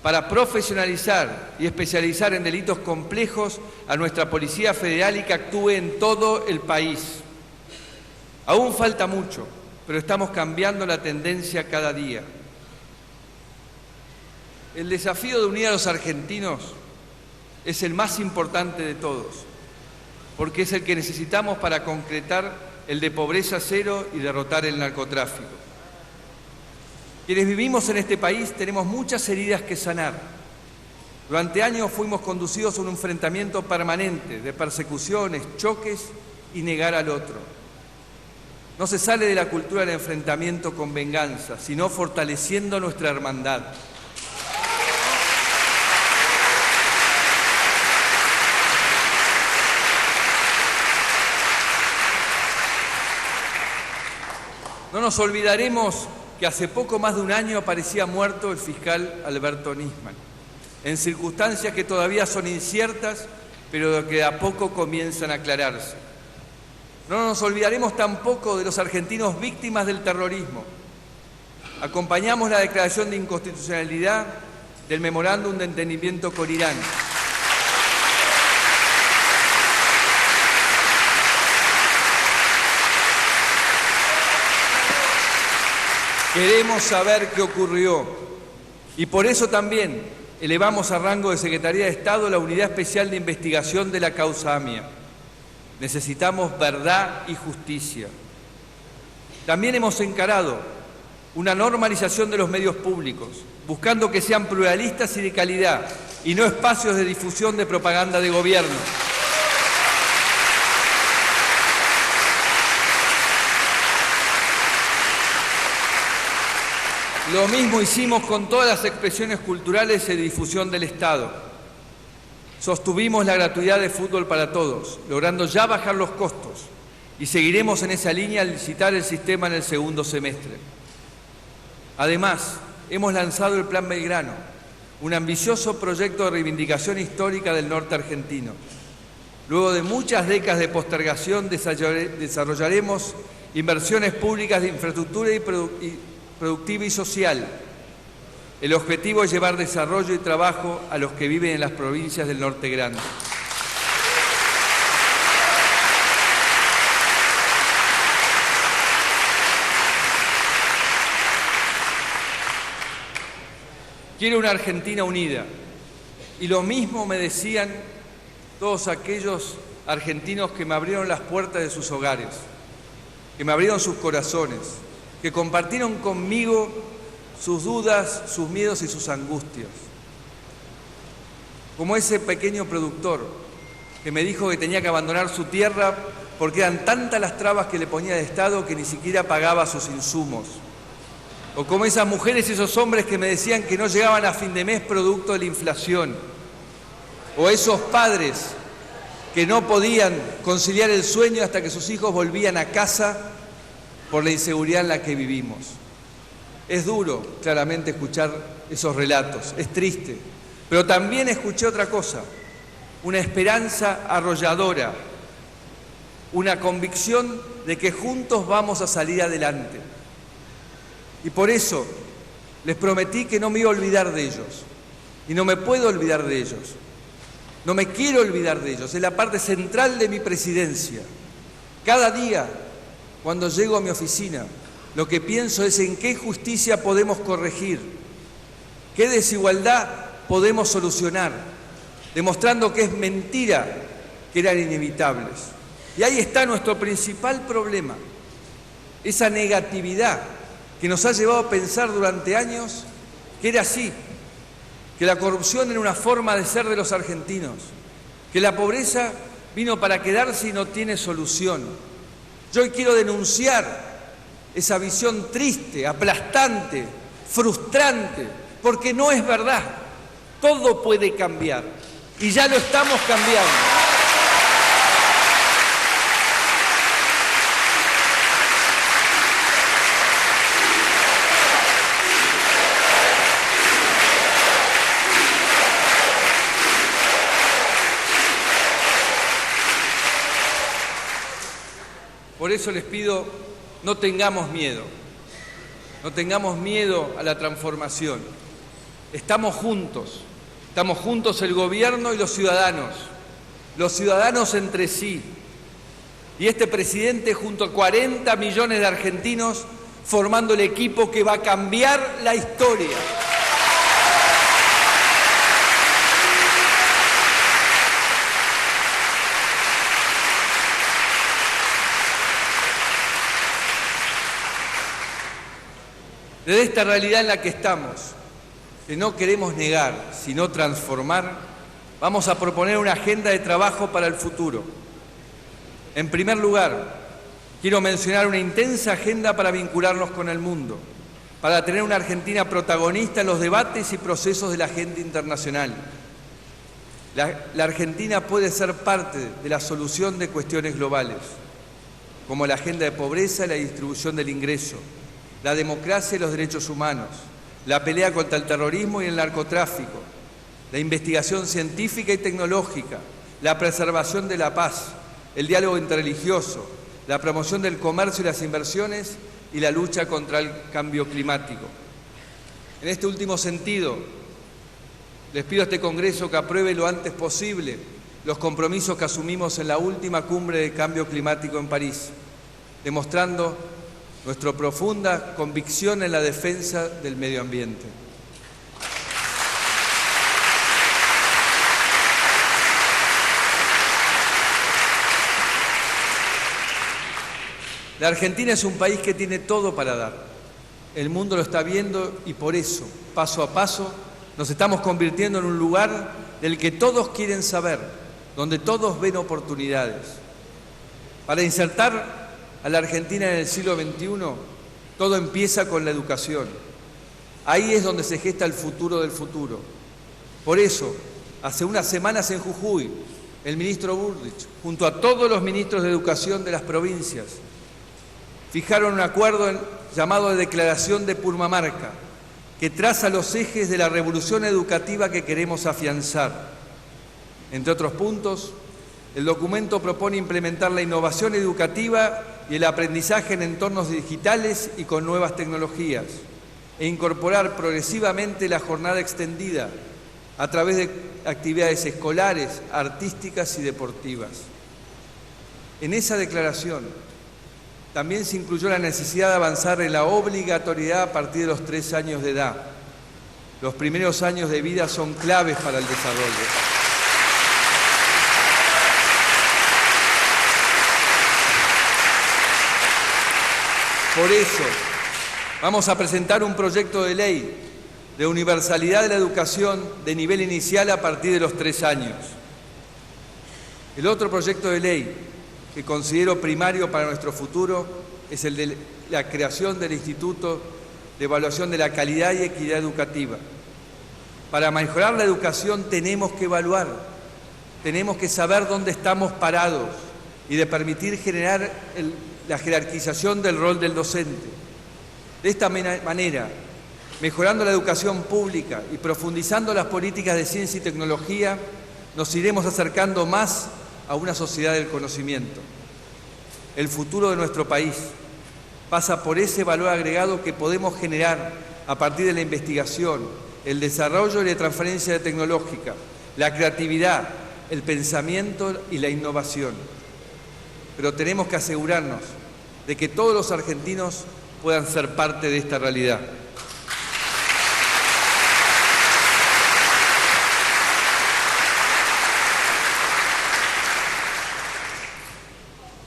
para profesionalizar y especializar en delitos complejos a nuestra Policía Federal y que actúe en todo el país. Aún falta mucho, pero estamos cambiando la tendencia cada día. El desafío de unir a los argentinos es el más importante de todos, porque es el que necesitamos para concretar el de pobreza cero y derrotar el narcotráfico. Quienes vivimos en este país tenemos muchas heridas que sanar. Durante años fuimos conducidos a un enfrentamiento permanente de persecuciones, choques y negar al otro. No se sale de la cultura del enfrentamiento con venganza, sino fortaleciendo nuestra hermandad. No nos olvidaremos que hace poco más de un año aparecía muerto el fiscal Alberto Nisman, en circunstancias que todavía son inciertas, pero que de a poco comienzan a aclararse. No nos olvidaremos tampoco de los argentinos víctimas del terrorismo. Acompañamos la declaración de inconstitucionalidad del memorándum de entendimiento con Irán. Queremos saber qué ocurrió y por eso también elevamos a rango de Secretaría de Estado la Unidad Especial de Investigación de la causa AMIA. Necesitamos verdad y justicia. También hemos encarado una normalización de los medios públicos, buscando que sean pluralistas y de calidad y no espacios de difusión de propaganda de gobierno. Lo mismo hicimos con todas las expresiones culturales y de difusión del Estado. Sostuvimos la gratuidad de fútbol para todos, logrando ya bajar los costos, y seguiremos en esa línea al licitar el sistema en el segundo semestre. Además, hemos lanzado el Plan Belgrano, un ambicioso proyecto de reivindicación histórica del norte argentino. Luego de muchas décadas de postergación, desarrollaremos inversiones públicas de infraestructura y productiva y social. El objetivo es llevar desarrollo y trabajo a los que viven en las provincias del Norte Grande. Quiero una Argentina unida. Y lo mismo me decían todos aquellos argentinos que me abrieron las puertas de sus hogares, que me abrieron sus corazones, que compartieron conmigo sus dudas, sus miedos y sus angustias. Como ese pequeño productor que me dijo que tenía que abandonar su tierra porque eran tantas las trabas que le ponía el Estado que ni siquiera pagaba sus insumos. O como esas mujeres y esos hombres que me decían que no llegaban a fin de mes producto de la inflación. O esos padres que no podían conciliar el sueño hasta que sus hijos volvían a casa por la inseguridad en la que vivimos. Es duro, claramente, escuchar esos relatos, es triste, pero también escuché otra cosa, una esperanza arrolladora, una convicción de que juntos vamos a salir adelante. Y por eso les prometí que no me iba a olvidar de ellos, y no me puedo olvidar de ellos, no me quiero olvidar de ellos, es la parte central de mi presidencia. Cada día, cuando llego a mi oficina, lo que pienso es en qué justicia podemos corregir, qué desigualdad podemos solucionar, demostrando que es mentira que eran inevitables. Y ahí está nuestro principal problema, esa negatividad que nos ha llevado a pensar durante años que era así, que la corrupción era una forma de ser de los argentinos, que la pobreza vino para quedarse y no tiene solución. Yo hoy quiero denunciar esa visión triste, aplastante, frustrante, porque no es verdad. Todo puede cambiar y ya lo estamos cambiando. por eso les pido, no tengamos miedo a la transformación. Estamos juntos el gobierno y los ciudadanos entre sí. Y este presidente junto a 40 millones de argentinos formando el equipo que va a cambiar la historia. Desde esta realidad en la que estamos, que no queremos negar, sino transformar, vamos a proponer una agenda de trabajo para el futuro. En primer lugar, quiero mencionar una intensa agenda para vincularnos con el mundo, para tener una Argentina protagonista en los debates y procesos de la agenda internacional. La Argentina puede ser parte de la solución de cuestiones globales, como la agenda de pobreza y la distribución del ingreso, la democracia y los derechos humanos, la pelea contra el terrorismo y el narcotráfico, la investigación científica y tecnológica, la preservación de la paz, el diálogo interreligioso, la promoción del comercio y las inversiones y la lucha contra el cambio climático. En este último sentido, les pido a este Congreso que apruebe lo antes posible los compromisos que asumimos en la última cumbre de cambio climático en París, demostrando nuestra profunda convicción en la defensa del medio ambiente. La Argentina es un país que tiene todo para dar. El mundo lo está viendo y por eso, paso a paso, nos estamos convirtiendo en un lugar del que todos quieren saber, donde todos ven oportunidades. Para insertar a la Argentina en el siglo XXI, todo empieza con la educación. Ahí es donde se gesta el futuro del futuro. Por eso, hace unas semanas en Jujuy, el ministro Bullrich, junto a todos los ministros de educación de las provincias, fijaron un acuerdo llamado de Declaración de Purmamarca, que traza los ejes de la revolución educativa que queremos afianzar. Entre otros puntos, el documento propone implementar la innovación educativa y el aprendizaje en entornos digitales y con nuevas tecnologías, e incorporar progresivamente la jornada extendida a través de actividades escolares, artísticas y deportivas. En esa declaración también se incluyó la necesidad de avanzar en la obligatoriedad a partir de los 3 años de edad. Los primeros años de vida son claves para el desarrollo. Por eso, vamos a presentar un proyecto de ley de universalidad de la educación de nivel inicial a partir de los 3 años. El otro proyecto de ley que considero primario para nuestro futuro es el de la creación del Instituto de Evaluación de la Calidad y Equidad Educativa. Para mejorar la educación tenemos que evaluar, tenemos que saber dónde estamos parados y de permitir generar la jerarquización del rol del docente. De esta manera, mejorando la educación pública y profundizando las políticas de ciencia y tecnología, nos iremos acercando más a una sociedad del conocimiento. El futuro de nuestro país pasa por ese valor agregado que podemos generar a partir de la investigación, el desarrollo y la transferencia tecnológica, la creatividad, el pensamiento y la innovación. Pero tenemos que asegurarnos de que todos los argentinos puedan ser parte de esta realidad.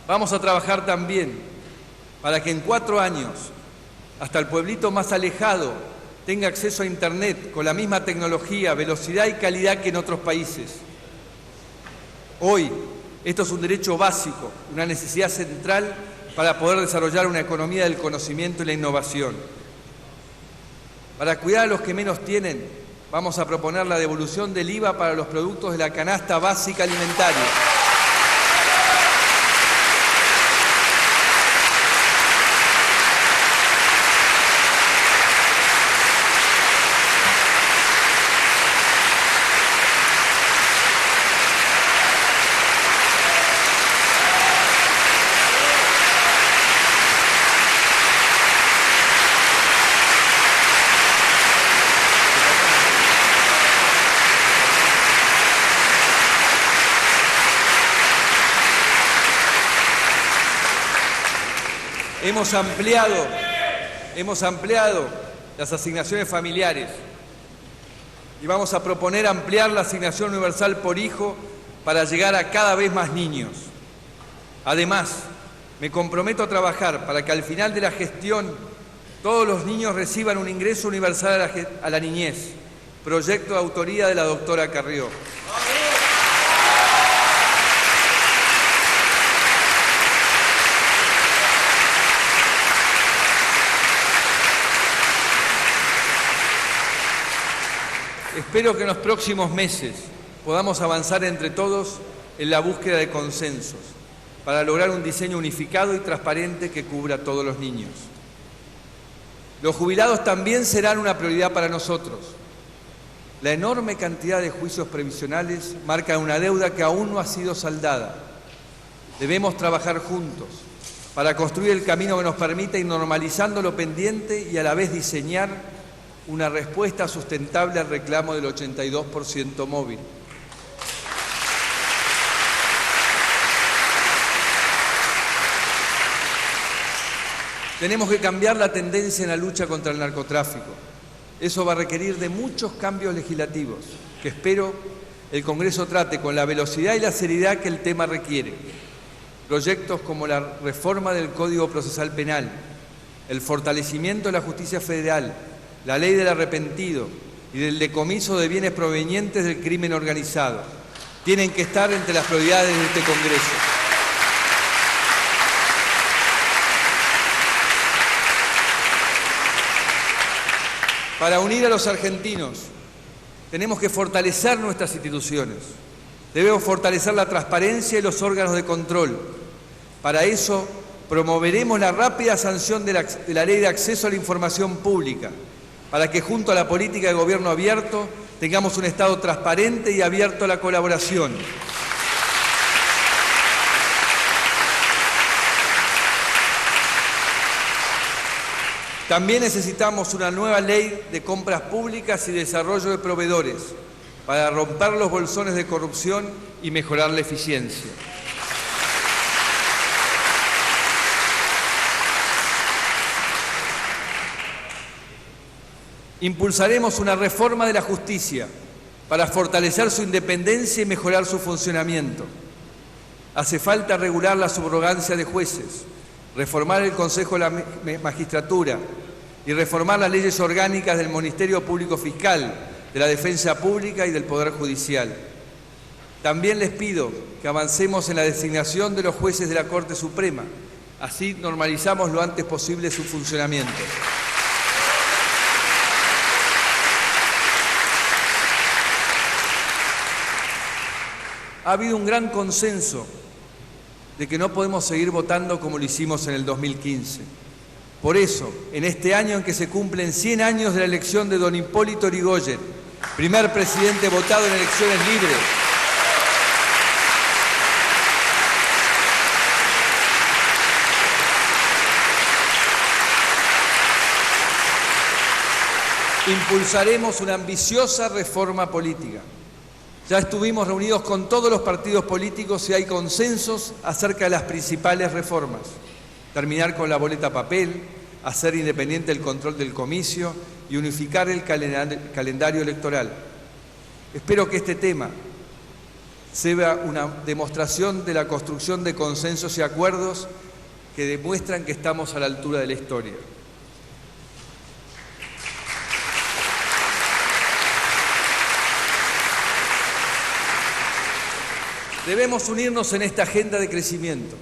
Vamos a trabajar también para que en 4 años, hasta el pueblito más alejado tenga acceso a Internet con la misma tecnología, velocidad y calidad que en otros países. Hoy, esto es un derecho básico, una necesidad central para poder desarrollar una economía del conocimiento y la innovación. Para cuidar a los que menos tienen, vamos a proponer la devolución del IVA para los productos de la canasta básica alimentaria. hemos ampliado las asignaciones familiares y vamos a proponer ampliar la asignación universal por hijo para llegar a cada vez más niños. Además, me comprometo a trabajar para que al final de la gestión todos los niños reciban un ingreso universal a la niñez, proyecto de autoría de la doctora Carrió. Espero que en los próximos meses podamos avanzar entre todos en la búsqueda de consensos para lograr un diseño unificado y transparente que cubra a todos los niños. Los jubilados también serán una prioridad para nosotros. La enorme cantidad de juicios previsionales marca una deuda que aún no ha sido saldada. Debemos trabajar juntos para construir el camino que nos permita ir normalizando lo pendiente y a la vez diseñar una respuesta sustentable al reclamo del 82% móvil. Tenemos que cambiar la tendencia en la lucha contra el narcotráfico. Eso va a requerir de muchos cambios legislativos, que espero el Congreso trate con la velocidad y la seriedad que el tema requiere. Proyectos como la reforma del Código Procesal Penal, el fortalecimiento de la justicia federal, la ley del arrepentido y del decomiso de bienes provenientes del crimen organizado, tienen que estar entre las prioridades de este Congreso. Para unir a los argentinos, tenemos que fortalecer nuestras instituciones. Debemos fortalecer la transparencia y los órganos de control. Para eso, promoveremos la rápida sanción de la Ley de Acceso a la Información Pública, para que junto a la política de gobierno abierto tengamos un Estado transparente y abierto a la colaboración. También necesitamos una nueva ley de compras públicas y desarrollo de proveedores para romper los bolsones de corrupción y mejorar la eficiencia. Impulsaremos una reforma de la justicia para fortalecer su independencia y mejorar su funcionamiento. Hace falta regular la subrogancia de jueces, reformar el Consejo de la Magistratura y reformar las leyes orgánicas del Ministerio Público Fiscal, de la Defensa Pública y del Poder Judicial. También les pido que avancemos en la designación de los jueces de la Corte Suprema. Así normalizamos lo antes posible su funcionamiento. Ha habido un gran consenso de que no podemos seguir votando como lo hicimos en el 2015. Por eso, en este año en que se cumplen 100 años de la elección de don Hipólito Yrigoyen, primer presidente votado en elecciones libres, impulsaremos una ambiciosa reforma política. Ya estuvimos reunidos con todos los partidos políticos y hay consensos acerca de las principales reformas. Terminar con la boleta papel, hacer independiente el control del comicio y unificar el calendario electoral. Espero que este tema sea una demostración de la construcción de consensos y acuerdos que demuestran que estamos a la altura de la historia. Debemos unirnos en esta agenda de crecimiento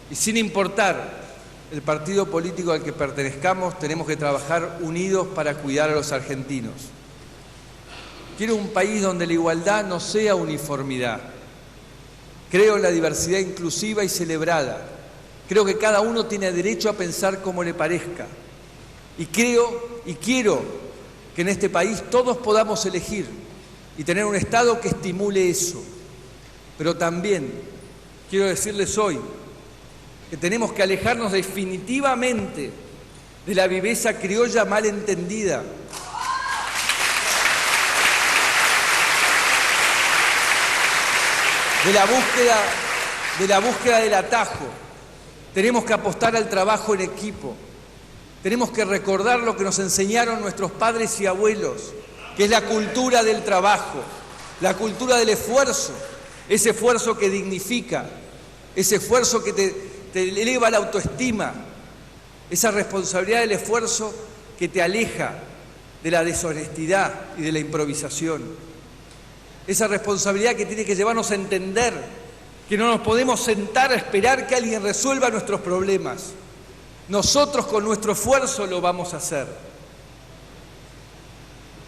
y sin importar el partido político al que pertenezcamos, tenemos que trabajar unidos para cuidar a los argentinos. Quiero un país donde la igualdad no sea uniformidad. Creo en la diversidad inclusiva y celebrada. Creo que cada uno tiene derecho a pensar como le parezca. Y creo y quiero que en este país todos podamos elegir y tener un Estado que estimule eso. Pero también quiero decirles hoy que tenemos que alejarnos definitivamente de la viveza criolla mal entendida, de la búsqueda del atajo, Tenemos que apostar al trabajo en equipo. Tenemos que recordar lo que nos enseñaron nuestros padres y abuelos, que es la cultura del trabajo, la cultura del esfuerzo, ese esfuerzo que dignifica, ese esfuerzo que te eleva la autoestima, esa responsabilidad del esfuerzo que te aleja de la deshonestidad y de la improvisación. Esa responsabilidad que tiene que llevarnos a entender que no nos podemos sentar a esperar que alguien resuelva nuestros problemas. Nosotros con nuestro esfuerzo lo vamos a hacer.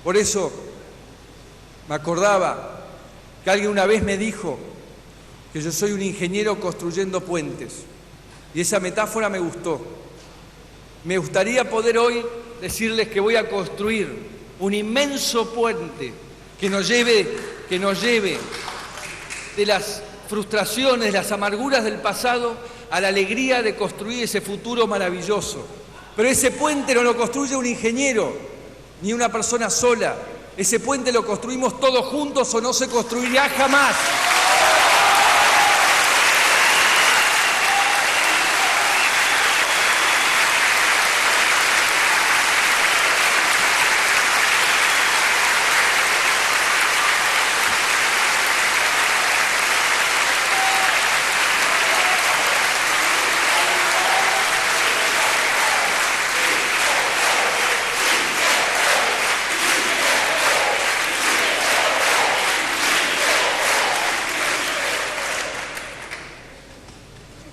Por eso me acordaba que alguien una vez me dijo que yo soy un ingeniero construyendo puentes. Y esa metáfora me gustó. Me gustaría poder hoy decirles que voy a construir un inmenso puente que nos lleve de las frustraciones, de las amarguras del pasado a la alegría de construir ese futuro maravilloso. Pero ese puente no lo construye un ingeniero, ni una persona sola. Ese puente lo construimos todos juntos o no se construirá jamás.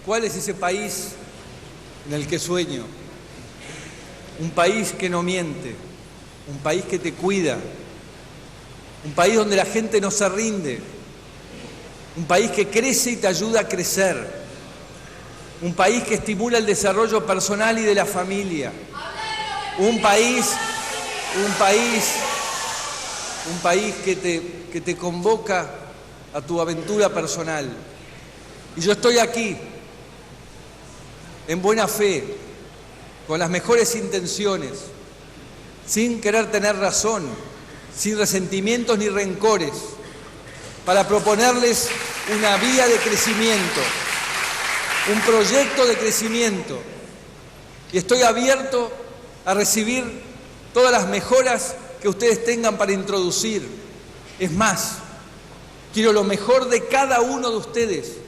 ¿Cuál es ese país en el que sueño? Un país que no miente, un país que te cuida, un país donde la gente no se rinde, un país que crece y te ayuda a crecer, un país que estimula el desarrollo personal y de la familia, un país que te convoca a tu aventura personal. Y yo estoy aquí, en buena fe, con las mejores intenciones, sin querer tener razón, sin resentimientos ni rencores, para proponerles una vía de crecimiento, un proyecto de crecimiento. Y estoy abierto a recibir todas las mejoras que ustedes tengan para introducir. Es más, quiero lo mejor de cada uno de ustedes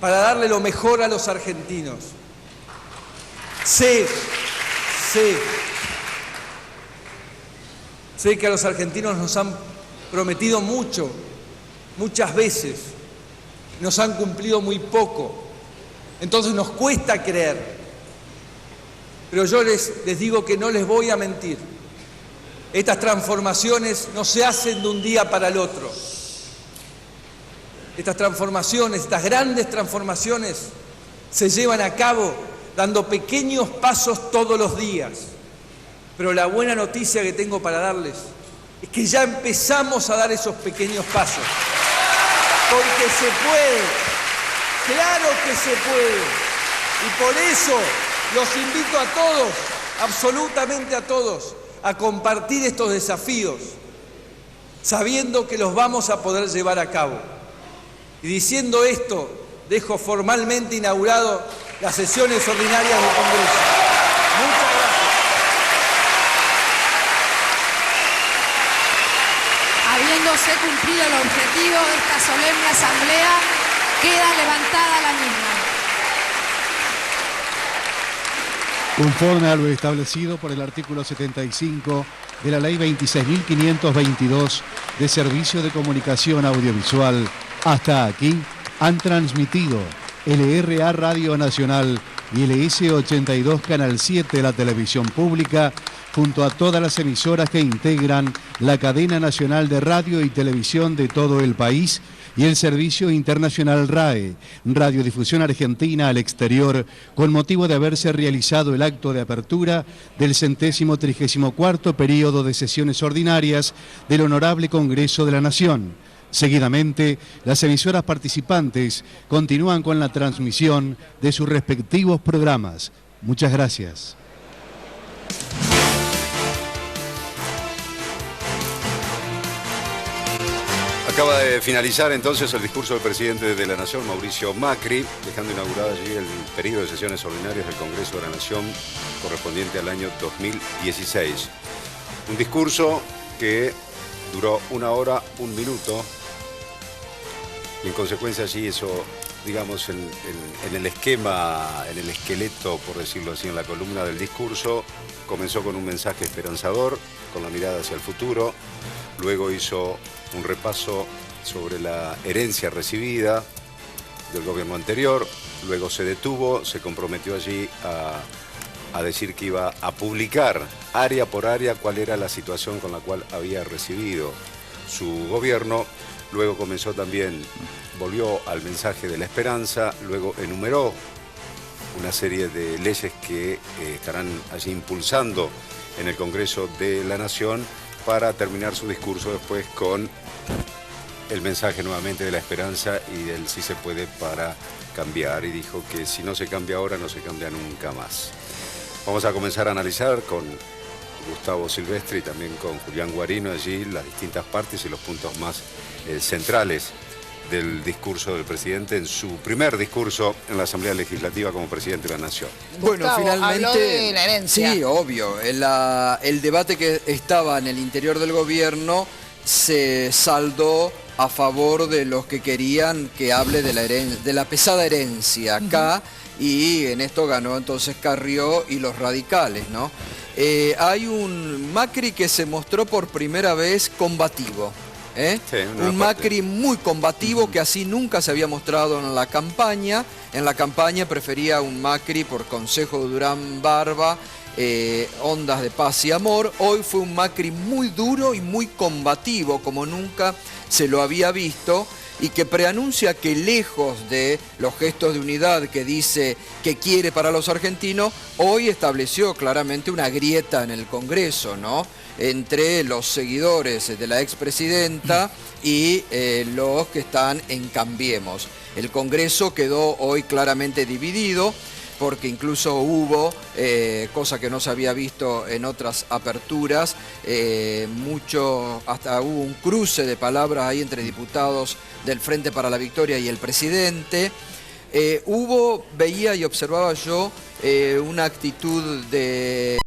para darle lo mejor a los argentinos. Sé que a los argentinos nos han prometido mucho, muchas veces, nos han cumplido muy poco, entonces nos cuesta creer, pero yo les digo que no les voy a mentir, estas transformaciones no se hacen de un día para el otro, estas transformaciones, estas grandes transformaciones se llevan a cabo dando pequeños pasos todos los días. Pero la buena noticia que tengo para darles es que ya empezamos a dar esos pequeños pasos. Porque se puede, claro que se puede. Y por eso los invito a todos, absolutamente a todos, a compartir estos desafíos, sabiendo que los vamos a poder llevar a cabo. Y diciendo esto, dejo formalmente inaugurado las sesiones ordinarias del Congreso. Muchas gracias. Habiéndose cumplido el objetivo de esta solemne asamblea, queda levantada la misma. Conforme a lo establecido por el artículo 75 de la Ley 26.522 de Servicio de Comunicación Audiovisual, hasta aquí han transmitido LRA Radio Nacional y LS82 Canal 7 de la televisión pública, junto a todas las emisoras que integran la cadena nacional de radio y televisión de todo el país y el servicio internacional RAE, Radiodifusión Argentina al Exterior, con motivo de haberse realizado el acto de apertura del 134º periodo de sesiones ordinarias del Honorable Congreso de la Nación. Seguidamente, las emisoras participantes continúan con la transmisión de sus respectivos programas. Muchas gracias. Acaba de finalizar entonces el discurso del presidente de la Nación, Mauricio Macri, dejando inaugurado allí el periodo de sesiones ordinarias del Congreso de la Nación correspondiente al año 2016. Un discurso que duró 1 hora, 1 minuto, y en consecuencia allí eso, digamos, en el esquema, en el esqueleto, por decirlo así, en la columna del discurso, comenzó con un mensaje esperanzador, con la mirada hacia el futuro, luego hizo un repaso sobre la herencia recibida del gobierno anterior, luego se detuvo, se comprometió allí a decir que iba a publicar área por área cuál era la situación con la cual había recibido su gobierno, luego comenzó también, volvió al mensaje de la esperanza, luego enumeró una serie de leyes que estarán allí impulsando en el Congreso de la Nación, para terminar su discurso después con el mensaje nuevamente de la esperanza y del sí se puede para cambiar. Y dijo que si no se cambia ahora, no se cambia nunca más. Vamos a comenzar a analizar con Gustavo Silvestri y también con Julián Guarino allí las distintas partes y los puntos más centrales del discurso del presidente en su primer discurso en la Asamblea Legislativa como presidente de la Nación. Bueno, Gustavo, finalmente... habló de la herencia. Sí, obvio. El debate que estaba en el interior del gobierno se saldó a favor de los que querían que hable de la pesada herencia acá, y en esto ganó entonces Carrió y los radicales, ¿no? Hay un Macri que se mostró por primera vez combativo. Sí, un Macri muy combativo, que así nunca se había mostrado en la campaña. En la campaña prefería un Macri por consejo de Durán Barba, ondas de paz y amor. Hoy fue un Macri muy duro y muy combativo, como nunca se lo había visto, y que preanuncia que, lejos de los gestos de unidad que dice que quiere para los argentinos, hoy estableció claramente una grieta en el Congreso, ¿no?, entre los seguidores de la expresidenta y los que están en Cambiemos. El Congreso quedó hoy claramente dividido, porque incluso hubo, cosa que no se había visto en otras aperturas, hasta hubo un cruce de palabras ahí entre diputados del Frente para la Victoria y el presidente. Veía y observaba yo una actitud de